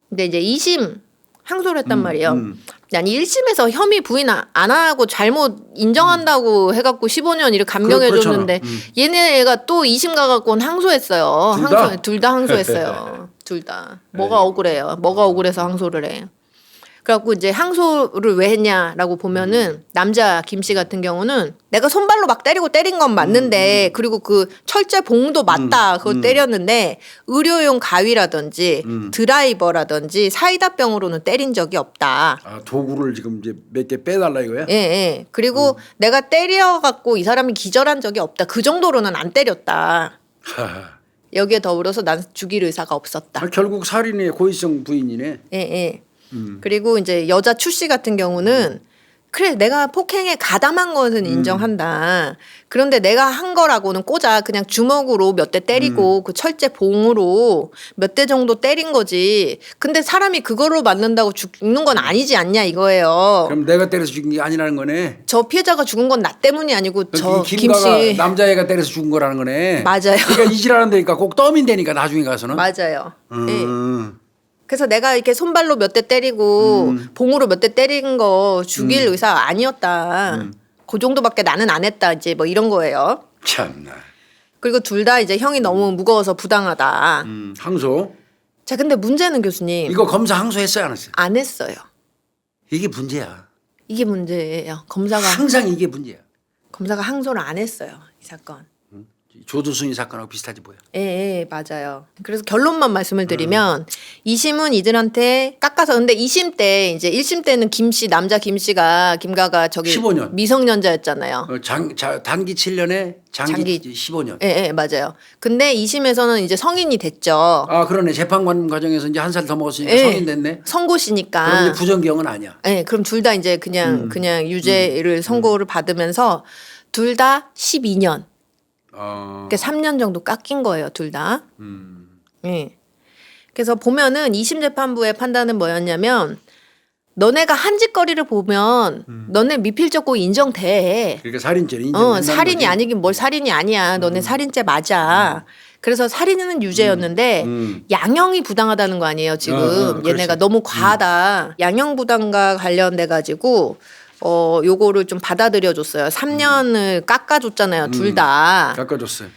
근데 이제 2심 항소를 했단 말이에요. 아니 1심에서 혐의 부인 안 하고 잘못 인정한다고 해갖고 15년 이렇게 감경해줬는데 얘네가 또 2심 가갖고는 항소했어요. 둘 다 항소했어요. 둘 다. 뭐가 억울해요. 뭐가 억울해서 항소를 해. 그래갖고 이제 항소를 왜 했냐라고 보면은 남자 김 씨 같은 경우는 내가 손발로 막 때린 건 맞는데 그리고 그 철제 봉도 맞다 그거 때렸는데 의료용 가위라든지 드라이버라든지 사이다병으로는 때린 적이 없다. 아 도구를 지금 이제 몇 개 빼달라 이거야? 예, 예. 그리고 내가 때려갖고 이 사람이 기절한 적이 없다. 그 정도로는 안 때렸다. 여기에 더불어서 난 죽일 의사가 없었다. 결국 살인의 고의성 부인이네. 예, 예. 그리고 이제 여자 추 씨 같은 경우는 그래 내가 폭행에 가담한 것은 인정한다. 그런데 내가 한 거라고는 꽂아 그냥 주먹으로 몇 대 때리고 그 철제 봉으로 몇 대 정도 때린 거지. 근데 사람이 그거로 맞는다고 죽는 건 아니지 않냐 이거예요. 그럼 내가 때려서 죽은 게 아니라는 거네. 저 피해자가 죽은 건 나 때문이 아니고 저 김 김가가 씨. 남자애가 때려서 죽은 거라는 거네. 맞아요. 그러니까 이질하는 데니까 꼭 떠민다니까 나중에 가서는. 맞아요. 예. 그래서 내가 이렇게 손발로 몇 대 때리고 봉으로 몇 대 때린 거 죽일 의사 아니었다. 그 정도밖에 나는 안 했다. 이제 뭐 이런 거예요. 참나. 그리고 둘 다 이제 형이 너무 무거워서 부당하다. 항소. 자, 근데 문제는 교수님 이거 검사 항소했어요 안 했어요? 안 했어요. 이게 문제야. 이게 문제예요. 검사가 항상 이게 문제야. 항소를 안 했어요. 이 사건. 조두순이 사건하고 비슷하지 뭐야. 예, 예, 맞아요. 그래서 결론만 말씀을 드리면 2심은 이들한테 깎아서 근데 2심 때 이제 1심 때는 남자 김 씨가 김가가 저기 15년. 미성년자였잖아요. 단기 7년에 장기 15년. 예, 예, 맞아요. 근데 2심에서는 이제 성인이 됐죠. 아 그러네. 재판관 과정에서 이제 한 살 더 먹었으니까 예, 성인 됐네. 선고시니까. 그럼 이제 부정기형은 아니야. 예, 그럼 둘 다 이제 그냥 유죄를 선고를 받으면서 둘 다 12년. 그러니까 3년 정도 깎인 거예요, 둘 다. 예. 그래서 보면은 2심 재판부의 판단은 뭐였냐면 너네가 한 짓거리를 보면 너네 미필적고 인정돼. 그러니까 살인죄를 인정. 살인이 거지. 아니긴 뭘 살인이 아니야. 너네 살인죄 맞아. 그래서 살인은 유죄였는데 양형이 부당하다는 거 아니에요, 지금. 얘네가 너무 과하다. 양형 부당과 관련돼 가지고 요거를 좀 받아들여줬어요. 3년을 깎아줬잖아요, 둘 다. 깎아줬어요.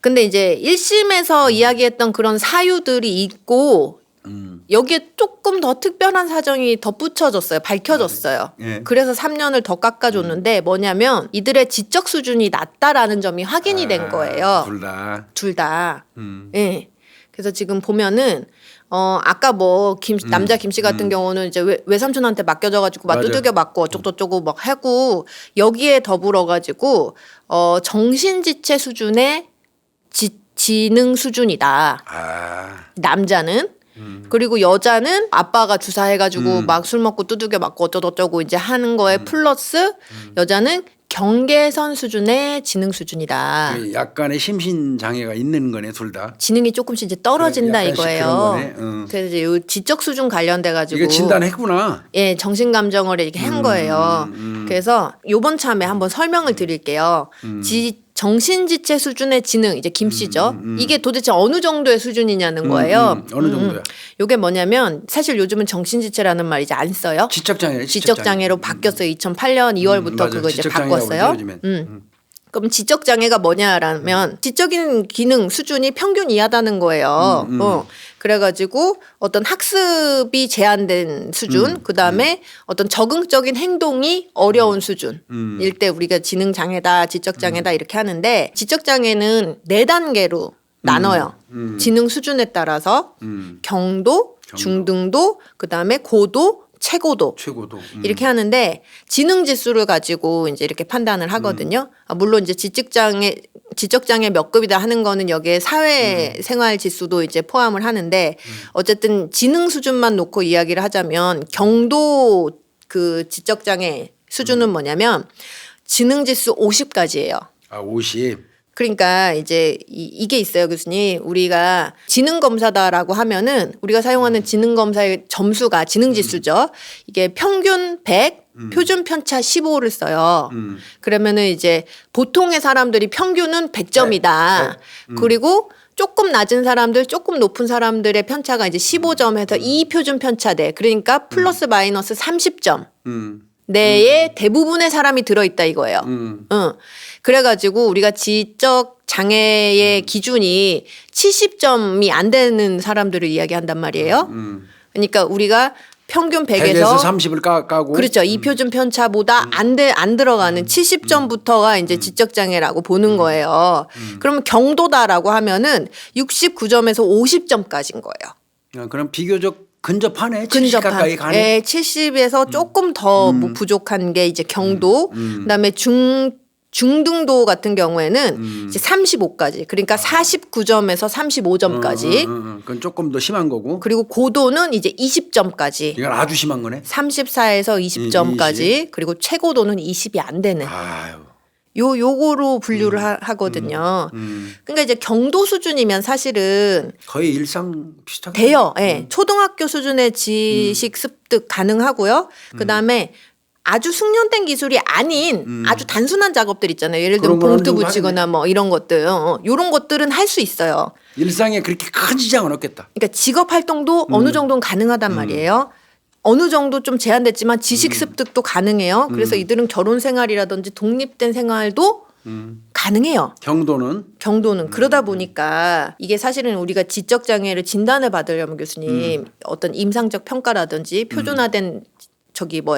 근데 이제 1심에서 이야기했던 그런 사유들이 있고 여기에 조금 더 특별한 사정이 덧붙여졌어요. 밝혀졌어요. 예. 그래서 3년을 더 깎아줬는데 뭐냐면 이들의 지적 수준이 낮다라는 점이 확인이 된 거예요. 둘 다. 둘 다. 예. 그래서 지금 보면은 아까 뭐 남자 김 씨 같은 경우는 이제 외삼촌한테 맡겨져가지고 막 맞아. 두들겨 맞고 어쩌고저쩌고 막 하고 여기에 더불어가지고 정신지체 수준의 지능 수준이다. 남자는. 그리고 여자는 아빠가 주사해가지고 막 술 먹고 두들겨 맞고 어쩌고저쩌고 이제 하는 거에 플러스 여자는 경계선 수준의 지능 수준이다. 약간의 심신 장애가 있는 거네 둘 다. 지능이 조금씩 이제 떨어진다 그래, 이거예요. 그래서 이제 요 지적 수준 관련돼 가지고 이게 진단했구나. 예, 정신 감정을 이렇게 한 거예요. 그래서 요번 참에 한번 설명을 드릴게요. 정신지체 수준의 지능, 이제 김 씨죠. 이게 도대체 어느 정도의 수준이냐는 거예요. 어느 정도야? 요게 뭐냐면 사실 요즘은 정신지체라는 말 이제 안 써요. 지적장애. 지적장애로 바뀌었어요. 2008년 2월부터 맞아. 그거 이제 지적장애라고 바꿨어요. 요즘엔. 그럼 지적장애가 뭐냐라면 지적인 기능 수준이 평균 이하다는 거예요. 그래가지고 어떤 학습이 제한된 수준, 그 다음에 어떤 적응적인 행동이 어려운 수준일 때 우리가 지능장애다, 지적장애다 이렇게 하는데 지적장애는 4단계로 나눠요. 지능 수준에 따라서 경도, 중등도, 그 다음에 고도, 최고도. 이렇게 하는데 지능 지수를 가지고 이제 이렇게 판단을 하거든요. 물론 이제 지적장애 몇 급이다 하는 거는 여기에 사회생활 지수도 이제 포함을 하는데 어쨌든 지능 수준만 놓고 이야기를 하자면 경도 그 지적장애 수준은 뭐냐면 지능 지수 50까지예요. 아 50. 그러니까 이제 이게 있어요, 교수님. 우리가 지능 검사다라고 하면은 우리가 사용하는 지능 검사의 점수가 지능 지수죠. 이게 평균 100, 표준 편차 15를 써요. 그러면은 이제 보통의 사람들이 평균은 100점이다. 그리고 조금 낮은 사람들, 조금 높은 사람들의 편차가 이제 15점에서 2 표준 편차대. 그러니까 플러스 마이너스 30점. 내에 대부분의 사람이 들어있다 이거예요. 그래가지고 우리가 지적 장애의 기준이 70점이 안 되는 사람들을 이야기한단 말이에요. 그러니까 우리가 평균 100에서 30을 까고 그렇죠. 이 표준 편차보다 안 들어가는 70점부터가 이제 지적 장애라고 보는 거예요. 그러면 경도다라고 하면은 69점에서 50점까지인 거예요. 그럼 비교적 근접하네. 70 가까이 가네. 네, 70에서 조금 더 뭐 부족한 게 이제 경도, 그다음에 중등도 같은 경우에는 이제 35까지. 그러니까 49점에서 35점까지. 그건 조금 더 심한 거고. 그리고 고도는 이제 20점까지. 이건 아주 심한 거네. 34에서 20점까지. 그리고 최고도는 20이 안 되는. 아유. 요거로 분류를 하거든요. 그러니까 이제 경도 수준이면 사실은 거의 일상 비슷하게 돼요. 예. 초등학교 수준의 지식 습득 가능하고요. 그다음에 아주 숙련된 기술이 아닌 아주 단순한 작업들 있잖아요. 예를 들면 봉투 붙이거나 뭐 이런 것들. 이런 것들은 할 수 있어요. 일상에 그렇게 큰 지장은 없겠다. 그러니까 직업 활동도 어느 정도는 가능하단 말이에요. 어느 정도 좀 제한됐지만 지식 습득도 가능해요. 그래서 이들은 결혼 생활이라든지 독립된 생활도 가능해요. 경도는 그러다 보니까 이게 사실은 우리가 지적 장애를 진단을 받으려면 교수님 어떤 임상적 평가라든지 표준화된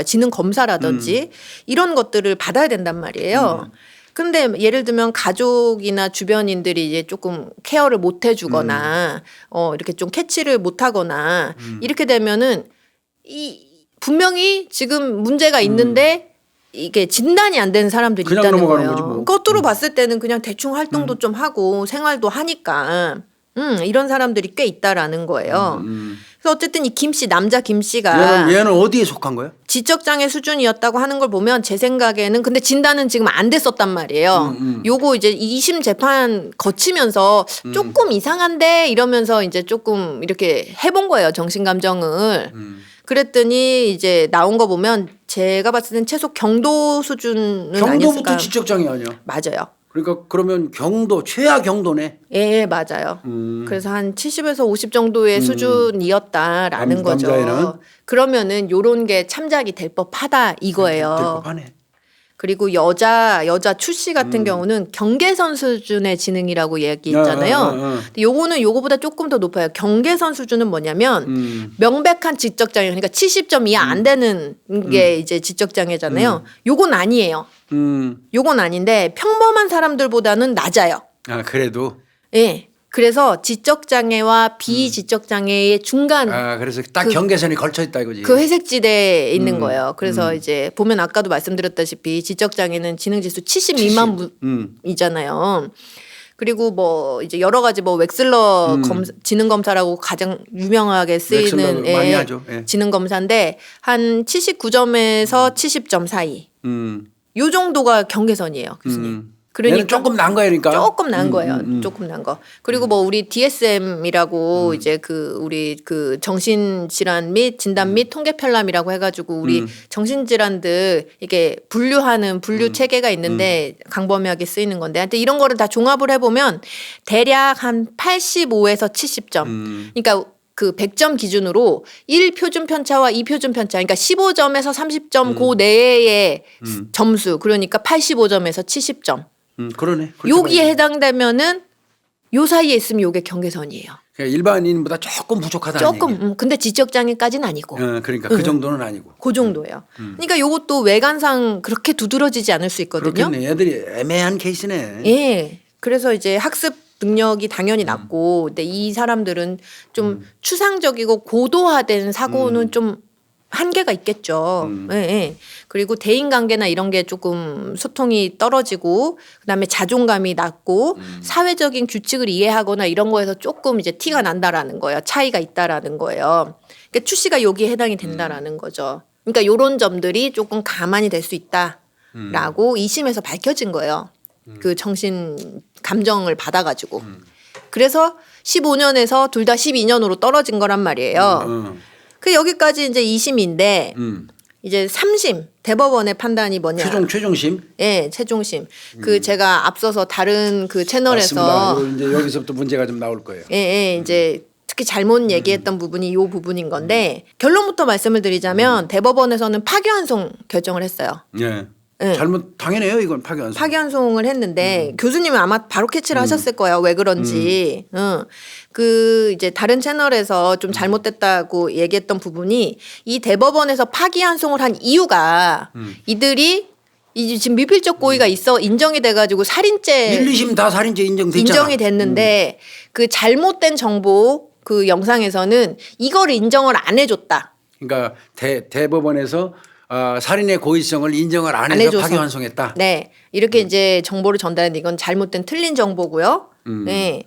지능 검사라든지 이런 것들을 받아야 된단 말이에요. 근데 예를 들면 가족이나 주변인들이 이제 조금 케어를 못 해주거나 이렇게 좀 캐치를 못 하거나 이렇게 되면은 분명히 지금 문제가 있는데 이게 진단이 안 되는 사람들이 그냥 있다는 넘어가는 거예요. 거지 뭐. 겉으로 봤을 때는 그냥 대충 활동도 좀 하고 생활도 하니까 이런 사람들이 꽤 있다라는 거예요. 그래서 어쨌든 이 김 씨, 남자 김 씨가 얘는 어디에 속한 거야? 지적장애 수준이었다고 하는 걸 보면 제 생각에는 근데 진단은 지금 안 됐었단 말이에요. 요거 이제 2심 재판 거치면서 조금 이상한데 이러면서 이제 조금 이렇게 해본 거예요. 정신감정을. 그랬더니 이제 나온 거 보면 제가 봤을 땐 최소 경도 수준은 경도부터 아니었을까. 지적장애 아니야? 맞아요. 그러니까 그러면 최하 경도네. 예, 맞아요. 그래서 한 70에서 50 정도의 수준이었다라는 거죠. 남자애는? 그러면은 요런 게 참작이 될 법하다 이거예요. 될 법하네. 그리고 여자 출시 같은 경우는 경계선 수준의 지능이라고 얘기했잖아요. 근데 요거는 요거보다 조금 더 높아요. 경계선 수준은 뭐냐면 명백한 지적 장애, 그러니까 70점 이하 안 되는 게 이제 지적 장애잖아요. 요건 아니에요. 요건 아닌데 평범한 사람들보다는 낮아요. 아 그래도. 예. 그래서 지적 장애와 비지적 장애의 중간 그래서 딱 경계선이 걸쳐 있다 이거지. 그 회색지대에 있는 거예요. 그래서 이제 보면 아까도 말씀드렸다시피 지적 장애는 지능 지수 70 미만이잖아요. 그리고 뭐 이제 여러 가지 뭐 웩슬러 지능 검사라고 가장 유명하게 쓰이는 많이 하죠. 예. 지능 검사인데 한 79점에서 70점 사이. 요 정도가 경계선이에요, 교수님. 그러니까 얘는 조금 난 거야, 그러니까. 조금 난 거예요. 조금 난 거. 그리고 뭐 우리 DSM이라고 이제 우리 정신질환 및 진단 및 통계편람이라고 해가지고 우리 정신질환들 이게 분류하는 분류 체계가 있는데 광범위하게 쓰이는 건데 하여튼 이런 거를 다 종합을 해보면 대략 한 85에서 70점. 그러니까 그 100점 기준으로 1표준 편차와 2표준 편차, 그러니까 15점에서 30점 그 내의 점수, 그러니까 85점에서 70점. 그러네. 여기에 해당되면은 요 사이에 있으면 요게 경계선이에요. 그러니까 일반인보다 조금 부족하다는 조금, 얘기예요. 근데 지적장애까지는 아니고. 그러니까 그 정도는 아니고. 그 정도예요. 그러니까 요것도 외관상 그렇게 두드러지지 않을 수 있거든요. 그렇겠네. 애들이 애매한 케이스네. 예. 그래서 이제 학습 능력이 당연히 낮고, 근데 이 사람들은 좀 추상적이고 고도화된 사고는 좀 한계가 있겠죠. 예, 예. 그리고 대인관계나 이런 게 조금 소통이 떨어지고, 그다음에 자존감이 낮고, 사회적인 규칙을 이해하거나 이런 거에서 조금 이제 티가 난다라는 거예요. 차이가 있다라는 거예요. 그러니까 추씨가 여기에 해당이 된다라는 거죠. 그러니까 이런 점들이 조금 가만히 될 수 있다라고 2심에서 밝혀진 거예요. 그 정신 감정을 받아가지고. 그래서 15년에서 둘 다 12년으로 떨어진 거란 말이에요. 그 여기까지 이제 2심인데 이제 3심 대법원의 판단이 뭐냐? 최종심? 예, 최종심. 그 제가 앞서서 다른 그 채널에서 맞습니다. 이제 여기서부터 문제가 좀 나올 거예요. 예, 예, 이제 특히 잘못 얘기했던 부분이 이 부분인 건데 결론부터 말씀을 드리자면 대법원에서는 파기환송 결정을 했어요. 예. 예. 잘못 당연해요. 이건 파기환송. 파기환송을 했는데 교수님은 아마 바로 캐치를 하셨을 거예요. 왜 그런지. 그 이제 다른 채널에서 좀 잘못됐다고 얘기했던 부분이 이 대법원에서 파기환송을 한 이유가 이들이 이제 지금 미필적 고의가 있어 인정이 돼가지고 살인죄 1, 2심 다 살인죄 인정됐잖아. 인정이 됐는데 그 잘못된 정보 그 영상에서는 이거를 인정을 안 해줬다. 그러니까 대법원에서 살인의 고의성을 인정을 안 해서 해줘서. 파기환송했다. 네, 이렇게 이제 정보를 전달했는데 이건 잘못된 틀린 정보고요. 네,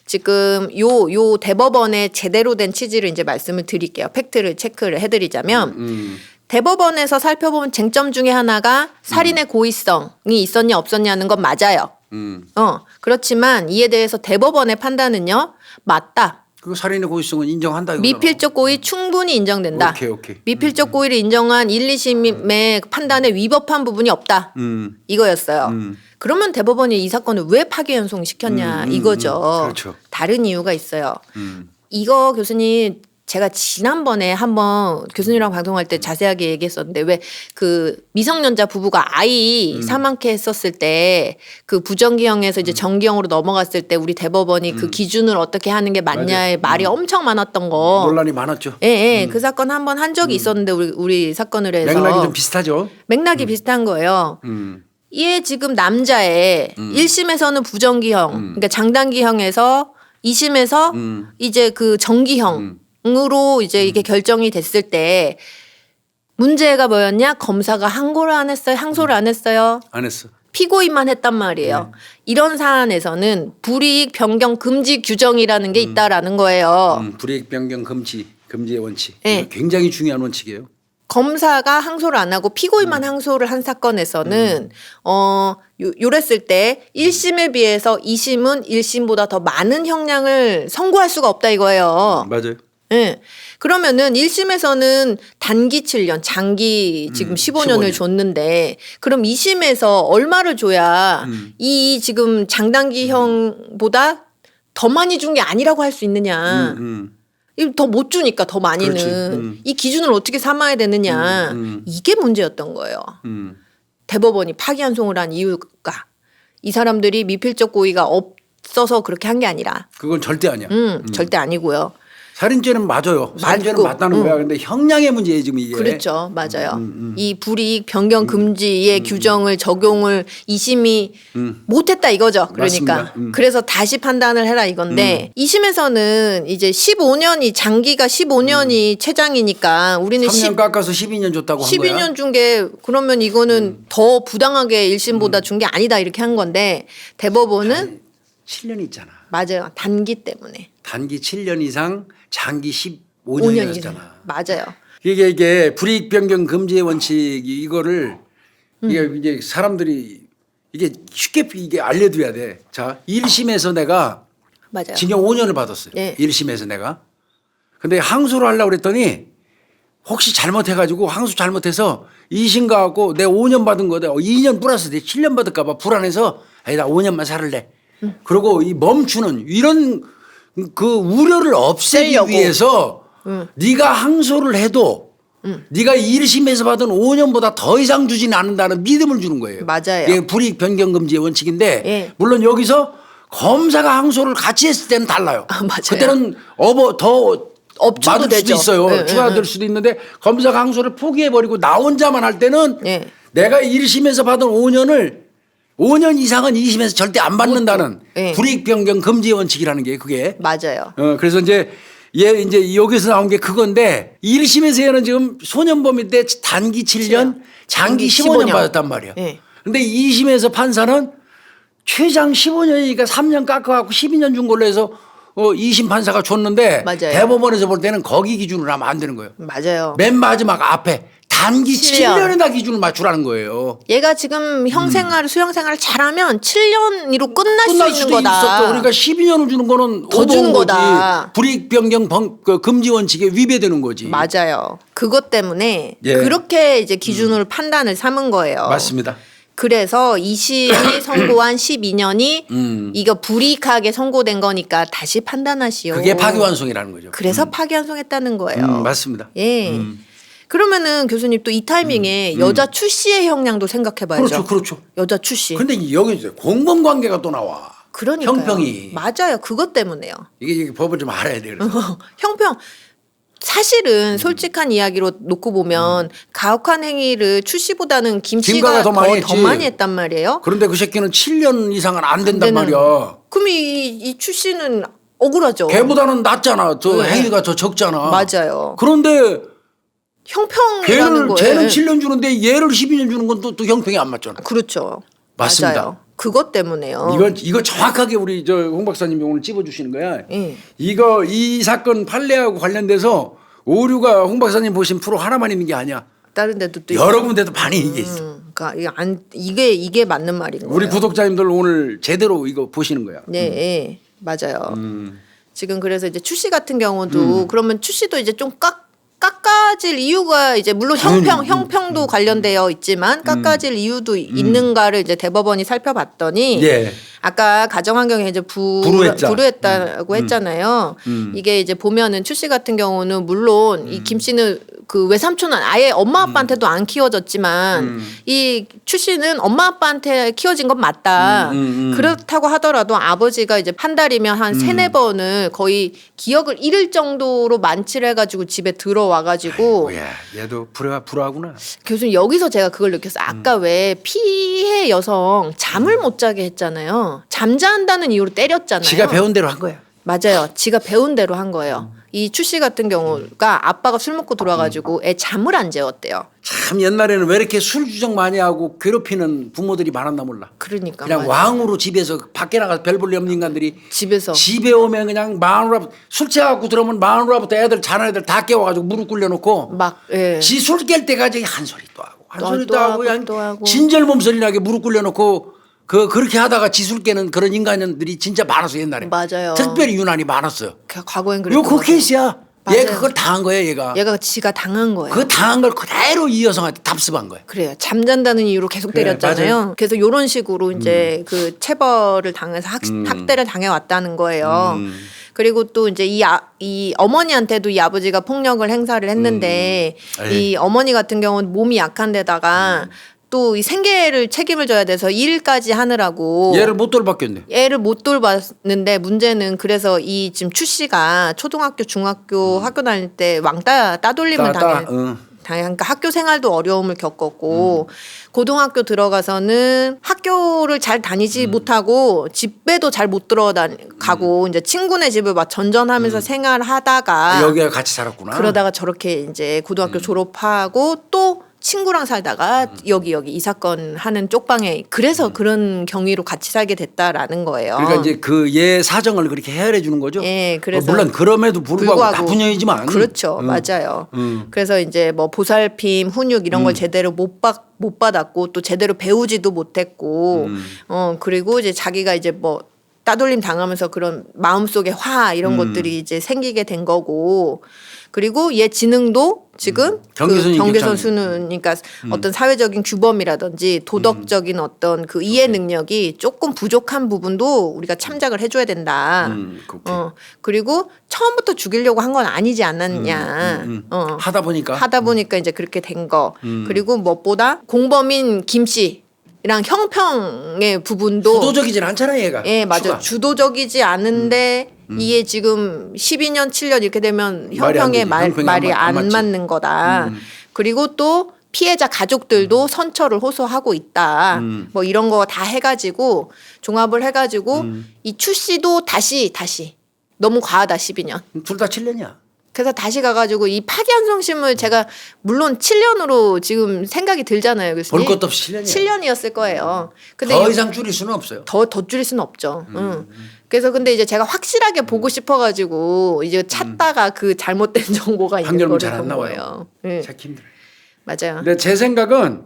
지금 요 대법원의 제대로 된 취지를 이제 말씀을 드릴게요. 팩트를 체크를 해드리자면 대법원에서 살펴본 쟁점 중에 하나가 살인의 고의성이 있었냐 없었냐는 건 맞아요. 그렇지만 이에 대해서 대법원의 판단은요, 맞다. 그 살인의 고의성은 인정한다. 이거잖아. 미필적 고의 충분히 인정된다. 오케이. 미필적 고의를 인정한 1, 2심의 판단에 위법한 부분이 없다. 이거였어요. 그러면 대법원이 이 사건을 왜 파기환송 시켰냐 이거죠. 그렇죠. 다른 이유가 있어요. 이거 교수님 제가 지난번에 한번 교수님이랑 방송할 때 자세하게 얘기했었는데 왜 그 미성년자 부부가 아이 사망케 했었을 때 그 부정기형에서 이제 정기형으로 넘어갔을 때 우리 대법원이 그 기준을 어떻게 하는 게 맞냐의 말이 엄청 많았던 거. 논란이 많았죠. 예, 예. 그 사건 한번 한 적이 있었는데 우리 사건을 해서 맥락이 좀 비슷하죠. 맥락이 비슷한 거예요. 얘 지금 남자애 1심에서는 부정기형, 그러니까 장단기형에서 2심에서 이제 그 정기형으로 이제 이게 결정이 됐을 때 문제가 뭐였냐? 검사가 항고를 안 했어요? 항소를 안 했어요? 안 했어. 피고인만 했단 말이에요. 이런 사안에서는 불이익 변경 금지 규정이라는 게 있다라는 거예요. 불이익 변경 금지의 원칙. 네. 굉장히 중요한 원칙이에요. 검사가 항소를 안 하고 피고인만 항소를 한 사건에서는 요랬을 때 1심에 비해서 2심은 1심보다 더 많은 형량을 선고할 수가 없다 이거예요. 맞아요. 예. 그러면은 1심에서는 단기 7년, 장기 지금 15년을 15년. 줬는데 그럼 2심에서 얼마를 줘야 이 지금 장단기형보다 더 많이 준 게 아니라고 할 수 있느냐. 더 못 주니까 더 많이는. 그렇지. 이 기준을 어떻게 삼아야 되느냐. 이게 문제였던 거예요. 대법원이 파기환송을 한 이유가 이 사람들이 미필적 고의가 없어서 그렇게 한 게 아니라. 그건 절대 아니야. 절대 아니고요. 살인죄는 맞아요. 살인죄는 맞고, 맞다는 거야. 근데 형량의 문제예요 지금 이게. 그렇죠. 맞아요. 이 불이익 변경 금지의 규정을 적용을 2심이 못했다 이거죠. 그러니까. 맞습니다. 그래서 다시 판단을 해라 이건데 2심에서는 이제 15년이 장기가 15년이 최장이니까 우리는 3년 깎아서 12년 줬다고 한 거야. 12년 준 게 그러면 이거는 더 부당하게 1심보다 준 게 아니다 이렇게 한 건데 대법원은 7년 있잖아. 맞아요. 단기 때문에. 단기 7년 이상, 장기 5년 15년이었잖아. 이상. 맞아요. 이게 불이익 변경 금지의 원칙 이거를 이게 이제 사람들이 이게 쉽게 이게 알려줘야 돼. 자, 1심에서 내가 맞아요. 징역 5년을 받았어요. 예. 1심에서 내가. 근데 항소를 하려고 그랬더니 혹시 잘못해가지고 항소 잘못해서 2심 가고 내가 5년 받은 거다. 2년 플러스 내 7년 받을까 봐 불안해서 나 5년만 살을래. 그리고 이 멈추는 이런 그 우려를 없애기 떼려고. 위해서 네가 항소를 해도 네가 1심에서 받은 5년보다 더 이상 주지는 않는다는 믿음을 주는 거예요. 맞아요. 이게 불이익 변경 금지의 원칙인데 예. 물론 여기서 검사가 항소를 같이 했을 때는 달라요. 맞아요. 그때는 더 업주도 받을 되죠. 수도 있어요. 예, 추가될 예. 수도 있는데 검사가 항소를 포기해버리고 나 혼자만 할 때는 예. 내가 1심에서 받은 5년 이상은 2심에서 절대 안 받는다는 예. 불이익 변경 금지의 원칙이라는 게 그게. 맞아요. 그래서 이제 이제 여기서 나온 게 그건데 1심에서는 지금 소년범인데 단기 7년, 장기 15년 받았단 말이에요. 예. 근데 2심에서 판사는 최장 15년이니까 3년 깎아갖고 12년 준 걸로 해서 2심 판사가 줬는데 맞아요. 대법원에서 볼 때는 거기 기준으로 하면 안 되는 거예요. 맞아요. 맨 마지막 앞에 단기 7년. 7년에다 기준을 맞추라는 거예요. 얘가 지금 형생활, 수형생활을 잘하면 7년으로 끝날 수 있는 수도 거다. 있었고 그러니까 12년을 주는 거는 더 주는 오버온 거지. 거다. 불이익 변경 금지 원칙에 위배되는 거지. 맞아요. 그것 때문에 예. 그렇게 이제 기준으로 판단을 삼은 거예요. 맞습니다. 그래서 2심이 선고한 12년이 이거 불이익하게 선고된 거니까 다시 판단하시오. 그게 파기환송이라는 거죠. 그래서 파기환송했다는 거예요. 맞습니다. 예. 그러면은 교수님 또 이 타이밍에 여자 출시의 형량도 생각해봐야죠. 그렇죠. 여자 출시. 근데 여기 이제 공범 관계가 또 나와. 그러니까요. 형평이. 맞아요. 그것 때문에요. 이게 법을 좀 알아야 돼. 그래서. 형평. 사실은 솔직한 이야기로 놓고 보면 가혹한 행위를 출시보다는 김씨가 김가가 더 많이 더 했지. 많이 했단 말이에요. 그런데 그 새끼는 7년 이상은 안 된단 되는. 말이야. 그럼 이 출시는 억울하죠. 걔보다는 낫잖아. 저 네. 행위가 더 적잖아. 맞아요. 그런데 형평이라는 거예요. 쟤는 7년 주는데 얘를 12년 주는 건 또 형평이 안 맞잖아. 그렇죠. 맞습니다. 맞아요. 그것 때문에요. 이거 정확하게 우리 홍 박사님이 오늘 찝어주시는 거야. 예. 이 사건 판례하고 관련돼서 오류가 홍 박사님 보신 프로 하나만 있는 게 아니야. 다른 데도 또 여러 군데도 많이 이게 있어. 그러니까 이게 맞는 말인 거예요. 우리 구독자님들 오늘 제대로 이거 보시는 거야. 네, 예. 맞아요. 지금 그래서 이제 출시 같은 경우도 그러면 출시도 이제 좀 깎아질 이유가 이제 물론 형평도 관련되어 있지만 깎아질 이유도 있는가를 이제 대법원이 살펴봤더니 예. 아까 가정환경에 이제 불우했다고 했잖아요. 이게 이제 보면은 출시 같은 경우는 물론 이 김 씨는 그 외삼촌은 아예 엄마 아빠한테도 안 키워졌지만 이 출시는 엄마 아빠한테 키워진 건 맞다. 그렇다고 하더라도 아버지가 이제 한 달이면 한 3-4번을 거의 기억을 잃을 정도로 만취를 해가지고 집에 들어와가지고 야, 얘도 불화구나. 교수님 여기서 제가 그걸 느꼈어요. 아까 왜 피해 여성 잠을 못 자게 했잖아요. 잠자한다는 이유로 때렸잖아요. 지가 배운 대로 한 거야. 맞아요. 지가 배운 대로 한 거예요. 이 출시 같은 경우가 아빠가 술 먹고 들어와가지고 애 잠을 안 재웠대요. 참 옛날에는 왜 이렇게 술 주정 많이 하고 괴롭히는 부모들이 많았나 몰라. 그러니까 그냥 맞아요. 왕으로 집에서 밖에 나가서 별 볼 일 없는 인간들이 집에서 집에 오면 그냥 마누라 술 취해갖고 들어오면 마누라부터 애들 자는 애들 다 깨워가지고 무릎 꿇려놓고 막 예. 지 술 깰 때까지 한 소리 또 하고 한 소리 또 하고 그냥 또 하고. 진절몸소리 나게 무릎 꿇려놓고 그렇게 하다가 지술 깨는 그런 인간들이 진짜 많았어 옛날에. 맞아요. 특별히 유난히 많았어요. 과거엔 요 그랬던 그 것 같아요. 케이스야. 맞아요. 얘 그걸 당한 거야 얘가. 얘가 지가 당한 거예요. 그 당한 걸 그대로 이 여성한테 답습한 거야. 그래요. 잠잔다는 이유로 계속 그래, 때렸잖아요. 맞아요. 그래서 이런 식으로 이제 그 체벌을 당해서 학대를 당해왔다는 거예요. 그리고 또 이제 이 어머니한테도 이 아버지가 폭력을 행사를 했는데 이 어머니 같은 경우는 몸이 약한 데다가 또 이 생계를 책임을 져야 돼서 일까지 하느라고 얘를 못 돌봤겠네. 애를 못 돌봤는데 문제는 그래서 이 지금 출시가 초등학교 중학교 학교 다닐 때 왕따 따돌림을 그러니까 학교 생활도 어려움을 겪었고 고등학교 들어가서는 학교를 잘 다니지 못하고 집에도 잘 못 들어가고 이제 친구네 집을 막 전전하면서 생활하다가 여기가 같이 살았구나. 그러다가 저렇게 이제 고등학교 졸업하고 또 친구랑 살다가 여기 이 사건 하는 쪽방에 그래서 그런 경위로 같이 살게 됐다라는 거예요. 그러니까 이제 그 얘 사정을 그렇게 헤아려 주는 거죠. 예, 그래서 물론 그럼에도 불구하고 나쁜 년이지만 그렇죠, 맞아요. 그래서 이제 뭐 보살핌, 훈육 이런 걸 제대로 못 받고 못 받았고 또 제대로 배우지도 못했고 그리고 이제 자기가 이제 뭐 따돌림 당하면서 그런 마음속의 화 이런 것들이 이제 생기게 된 거고 그리고 얘 지능도 지금 경계선 수능이니까 어떤 사회적인 규범이라든지 도덕적인 어떤 그 이해 능력이 조금 부족한 부분도 우리가 참작을 해줘야 된다. 그리고 처음부터 죽이려고 한 건 아니지 않았냐. 하다 보니까 이제 그렇게 된 거. 그리고 무엇보다 공범인 김 씨. 랑 형평의 부분도 주도적이진 않잖아요, 얘가. 예, 맞아요. 주도적이지 않은데 이게 지금 12년, 7년 이렇게 되면 형평에 말이 안 맞는 거다. 그리고 또 피해자 가족들도 선처를 호소하고 있다. 뭐 이런 거 다 해가지고 종합을 해가지고 이 추 씨도 다시 너무 과하다 12년. 둘 다 7년이야. 그래서 다시 가가지고 이 파기환송심을 제가 물론 7년으로 지금 생각이 들잖아요. 교수님. 볼 것도 없이 7년이야. 7년이었을 거예요. 근데 더 이상 줄일 수는 없어요. 더 줄일 수는 없죠. 그래서 근데 이제 제가 확실하게 보고 싶어가지고 이제 찾다가 그 잘못된 정보가 있는 거를 본 거예요. 찾기 힘들어요. 맞아요. 근데 제 생각은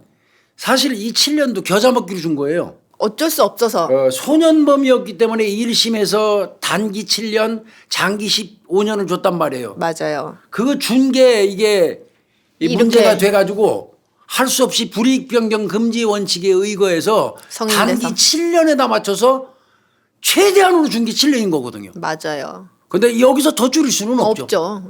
사실 이 7년도 겨자 먹기로 준 거예요. 어쩔 수 없어서. 소년범이었기 때문에 1심에서 단기 7년, 장기 15년을 줬단 말이에요. 맞아요. 그거 준 게 이게 문제가 돼가지고 할 수 없이 불이익 변경 금지 원칙에 의거해서 단기 7년에다 맞춰서 최대한으로 준 게 7년인 거거든요. 맞아요. 근데 여기서 더 줄일 수는 없죠.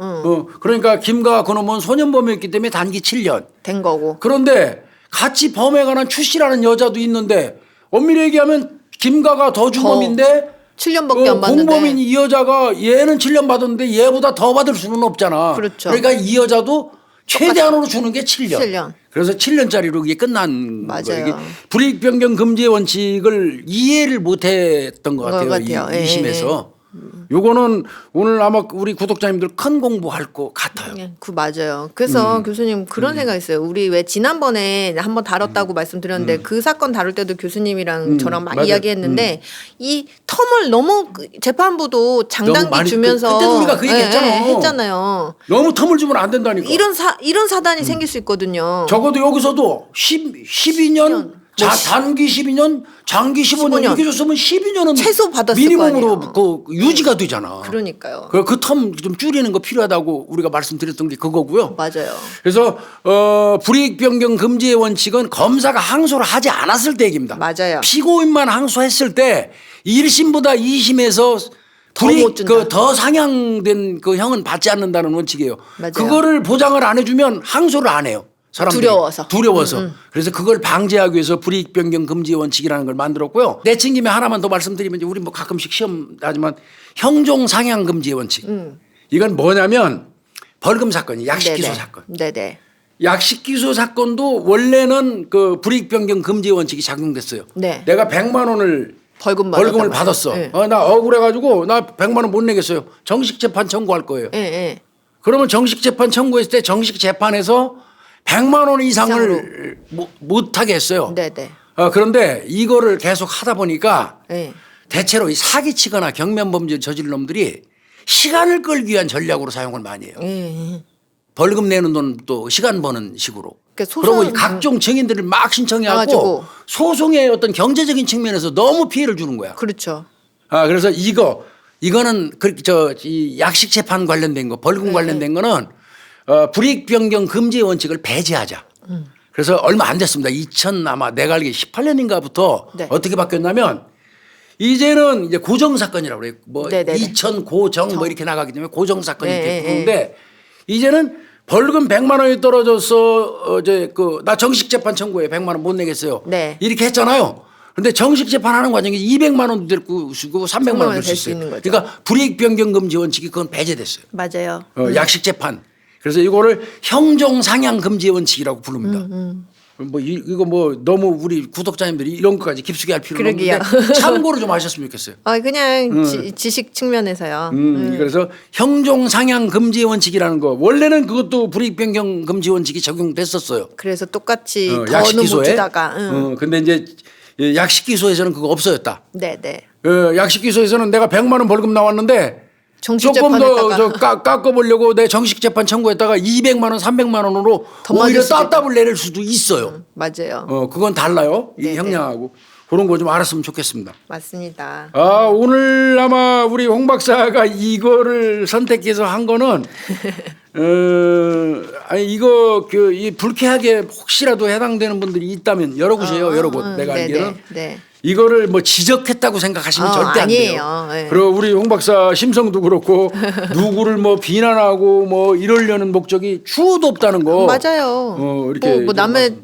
그러니까 김가 그놈은 소년범이었기 때문에 단기 7년 된 거고. 그런데 같이 범에 관한 추 씨라는 여자도 있는데 엄밀히 얘기하면 김가가 더 주범인데 7년밖에 안 받는데 공범인 이 여자가 얘는 7년 받았는데 얘보다 더 받을 수는 없잖아. 그렇죠. 그러니까 이 여자도 최대한으로 주는 게 7년. 그래서 7년짜리로 이게 끝난 거예요. 이게 불이익 변경 금지의 원칙을 이해를 못했던 것 같아요. 이 2심에서. 요거는 오늘 아마 우리 구독자님들 큰 공부할 것 같아요. 그 맞아요. 그래서 교수님 그런 생각이 있어요. 우리 왜 지난번에 한번 다뤘다고 말씀드렸는데 그 사건 다룰 때도 교수님이랑 저랑 많이 이야기했는데 이 텀을 너무 재판부도 장단기 주면서 그때 우리가 그 얘기했잖아. 했잖아요. 너무 텀을 주면 안 된다니까. 이런 사단이 생길 수 있거든요. 적어도 여기서도 12년 단기 12년, 장기 15년 이렇게 줬으면 12년은 최소 받았을 미니멈으로 그 유지가 되잖아. 그러니까요. 그 텀 좀 줄이는 거 필요하다고 우리가 말씀드렸던 게 그거고요. 맞아요. 그래서 불이익 변경 금지의 원칙은 검사가 항소를 하지 않았을 때 얘기입니다. 맞아요. 피고인만 항소했을 때 1심보다 2심에서 더 상향된 그 형은 받지 않는다는 원칙이에요. 맞아요. 그거를 보장을 안 해주면 항소를 안 해요. 사람들이 두려워서. 그래서 그걸 방지하기 위해서 불이익 변경 금지 원칙이라는 걸 만들었고요. 내친 김에 하나만 더 말씀드리면 우리 뭐 가끔씩 시험 하지만 형종 상향 금지 원칙. 이건 뭐냐면 벌금 사건이 약식 기소 사건. 네네. 약식 기소 사건도 원래는 그 불이익 변경 금지 원칙이 작용됐어요. 네. 내가 100만 원을 벌금을 받았어. 네. 나 억울해가지고 나 100만 원 못 내겠어요. 정식 재판 청구할 거예요. 그러면 정식 재판 청구했을 때 정식 재판에서 100만 원 이상을 못 하게 했어요. 네네. 그런데 이거를 계속 하다 보니까 대체로 이 사기치거나 경면범죄 저질 놈들이 시간을 끌기 위한 전략으로 사용을 많이 해요. 벌금 내는 돈 또 시간 버는 식으로. 그리고 각종 증인들을 막 신청해갖고 소송의 어떤 경제적인 측면에서 너무 피해를 주는 거야. 그렇죠. 그래서 이거는 이 약식 재판 관련된 거, 벌금 관련된 거는 불이익 변경 금지 원칙을 배제하자. 그래서 얼마 안 됐습니다. 아마 내가 알기에 18년인가부터 어떻게 바뀌었냐면 이제는 이제 고정 사건이라고 그래요. 뭐 2000 고정 뭐 이렇게 나가기 때문에 고정 사건이 이렇게 부르는데 이제는 벌금 100만 원이 떨어져서 나 정식 재판 청구해 100만 원 못 내겠어요. 이렇게 했잖아요. 그런데 정식 재판하는 과정에 200만 원도 될 수 있고 300만 원도 될 수 있어요. 그러니까 불이익 변경 금지 원칙이 그건 배제됐어요. 맞아요. 약식 재판. 그래서 이거를 형종 상향 금지 원칙이라고 부릅니다. 뭐 이거 뭐 너무 우리 구독자님들이 이런 것까지 깊숙이 할 필요는 없는데 참고로 좀 하셨으면 좋겠어요. 그냥 지식 측면에서요. 그래서 형종 상향 금지 원칙이라는 거 원래는 그것도 불이익 변경 금지 원칙이 적용됐었어요. 그래서 똑같이 더는 못 주다가. 근데 이제 약식 기소에서는 그거 없어졌다. 네네. 약식 기소에서는 내가 100만 원 벌금 나왔는데 정식 조금 재판에다가. 더 깎아보려고 내 정식 재판 청구했다가 200만 원, 300만 원으로 더 오히려 맞을 수도 따답을 내릴 수도 있어요. 맞아요. 그건 달라요. 이 네네. 형량하고 그런 거 좀 알았으면 좋겠습니다. 맞습니다. 아, 오늘 아마 우리 홍 박사가 이거를 선택해서 한 거는 아니 이거 이 불쾌하게 혹시라도 해당되는 분들이 있다면 열어보세요. 여러 곳 내가 네네. 알기로는 네. 이거를 뭐 지적했다고 생각하시면 절대 안 돼요. 아니에요. 네. 그리고 우리 홍 박사 심성도 그렇고 누구를 뭐 비난하고 뭐 이러려는 목적이 추호도 없다는 거. 맞아요. 이렇게 뭐 남의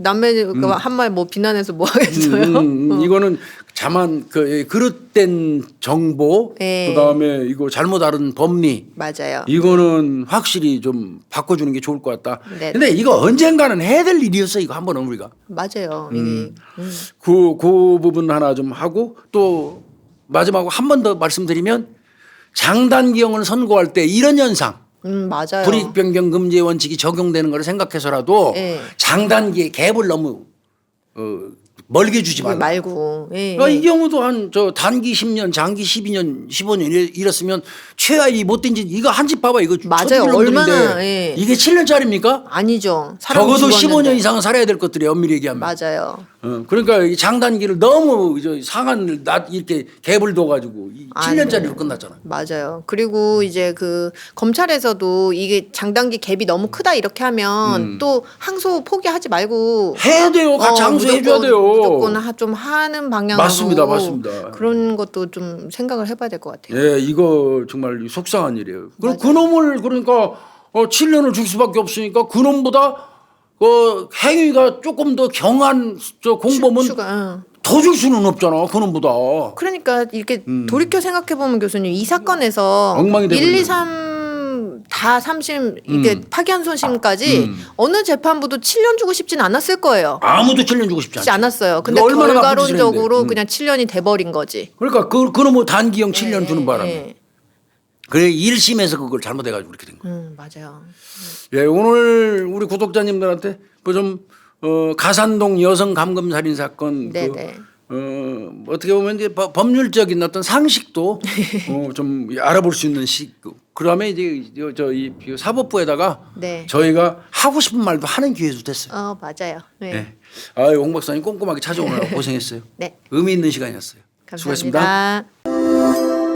한 말 뭐 비난해서 뭐 하겠어요? 이거는 다만 그릇된 정보, 네. 그다음에 이거 잘못 알은 법리, 맞아요. 이거는 확실히 좀 바꿔주는 게 좋을 것 같다. 네. 근데 이거 언젠가는 해야 될 일이었어. 이거 한 번은 우리가 맞아요. 이게 그 부분 하나 좀 하고 또 마지막으로 한 번 더 말씀드리면 장단기형을 선고할 때 이런 현상. 맞아요. 불이익변경 금지의 원칙이 적용되는 걸 생각해서라도 네. 장단기의 갭을 너무 멀게 주지 말라. 말고. 예. 이 경우도 한 단기 10년, 장기 12년, 15년 이랬으면 최하위 못된 짓 이거 한 집 봐봐 이거 맞아요. 처질 놈들인데 얼마나, 예. 이게 7년짜리입니까? 아니죠. 사람 적어도 죽었는데. 15년 이상은 살아야 될 것들이 엄밀히 얘기하면. 맞아요. 그러니까 이 장단기를 너무 상한을 이렇게 갭을 둬가지고 7년짜리로 끝났잖아. 맞아요. 그리고 이제 그 검찰에서도 이게 장단기 갭이 너무 크다 이렇게 하면 또 항소 포기하지 말고 해야 돼요. 같이 항소해 줘야 돼요. 무조건 좀 하는 방향으로. 맞습니다. 그런 것도 좀 생각을 해봐야 될 것 같아요. 예, 이거 정말 속상한 일이에요. 그럼 그놈을 그러니까 7년을 줄 수밖에 없으니까 그놈보다 행위가 조금 더 경한 공범은 더 줄 수는 없잖아. 그놈보다. 그러니까 이렇게 돌이켜 생각해 보면 교수님 이 사건에서 엉망이 1, 돼버리네. 2, 3 다 3심 이게 파기환송심까지 어느 재판부도 7년 주고 싶진 않았을 거예요. 아무도 7년 주고 싶지 쉽지 않아. 않았어요. 근데 얼마나 나쁜 결과론적으로 짓을 그냥 7년이 돼버린 거지. 그러니까 그놈의 단기형 7년 주는 바람에. 예. 그래 1심에서 그걸 잘못해가지고 그렇게 된 거야. 맞아요. 예, 오늘 우리 구독자님들한테 뭐 좀 가산동 여성 감금 살인 사건 네네. 어떻게 보면 이제 법률적인 어떤 상식도 좀 알아볼 수 있는 그다음에 이제 이 사법부에다가 네. 저희가 하고 싶은 말도 하는 기회도 됐어요. 맞아요. 네. 네. 홍 박사님 꼼꼼하게 찾아오느라 고생했어요. 네. 의미 있는 시간이었어요. 감사합니다. 수고했습니다.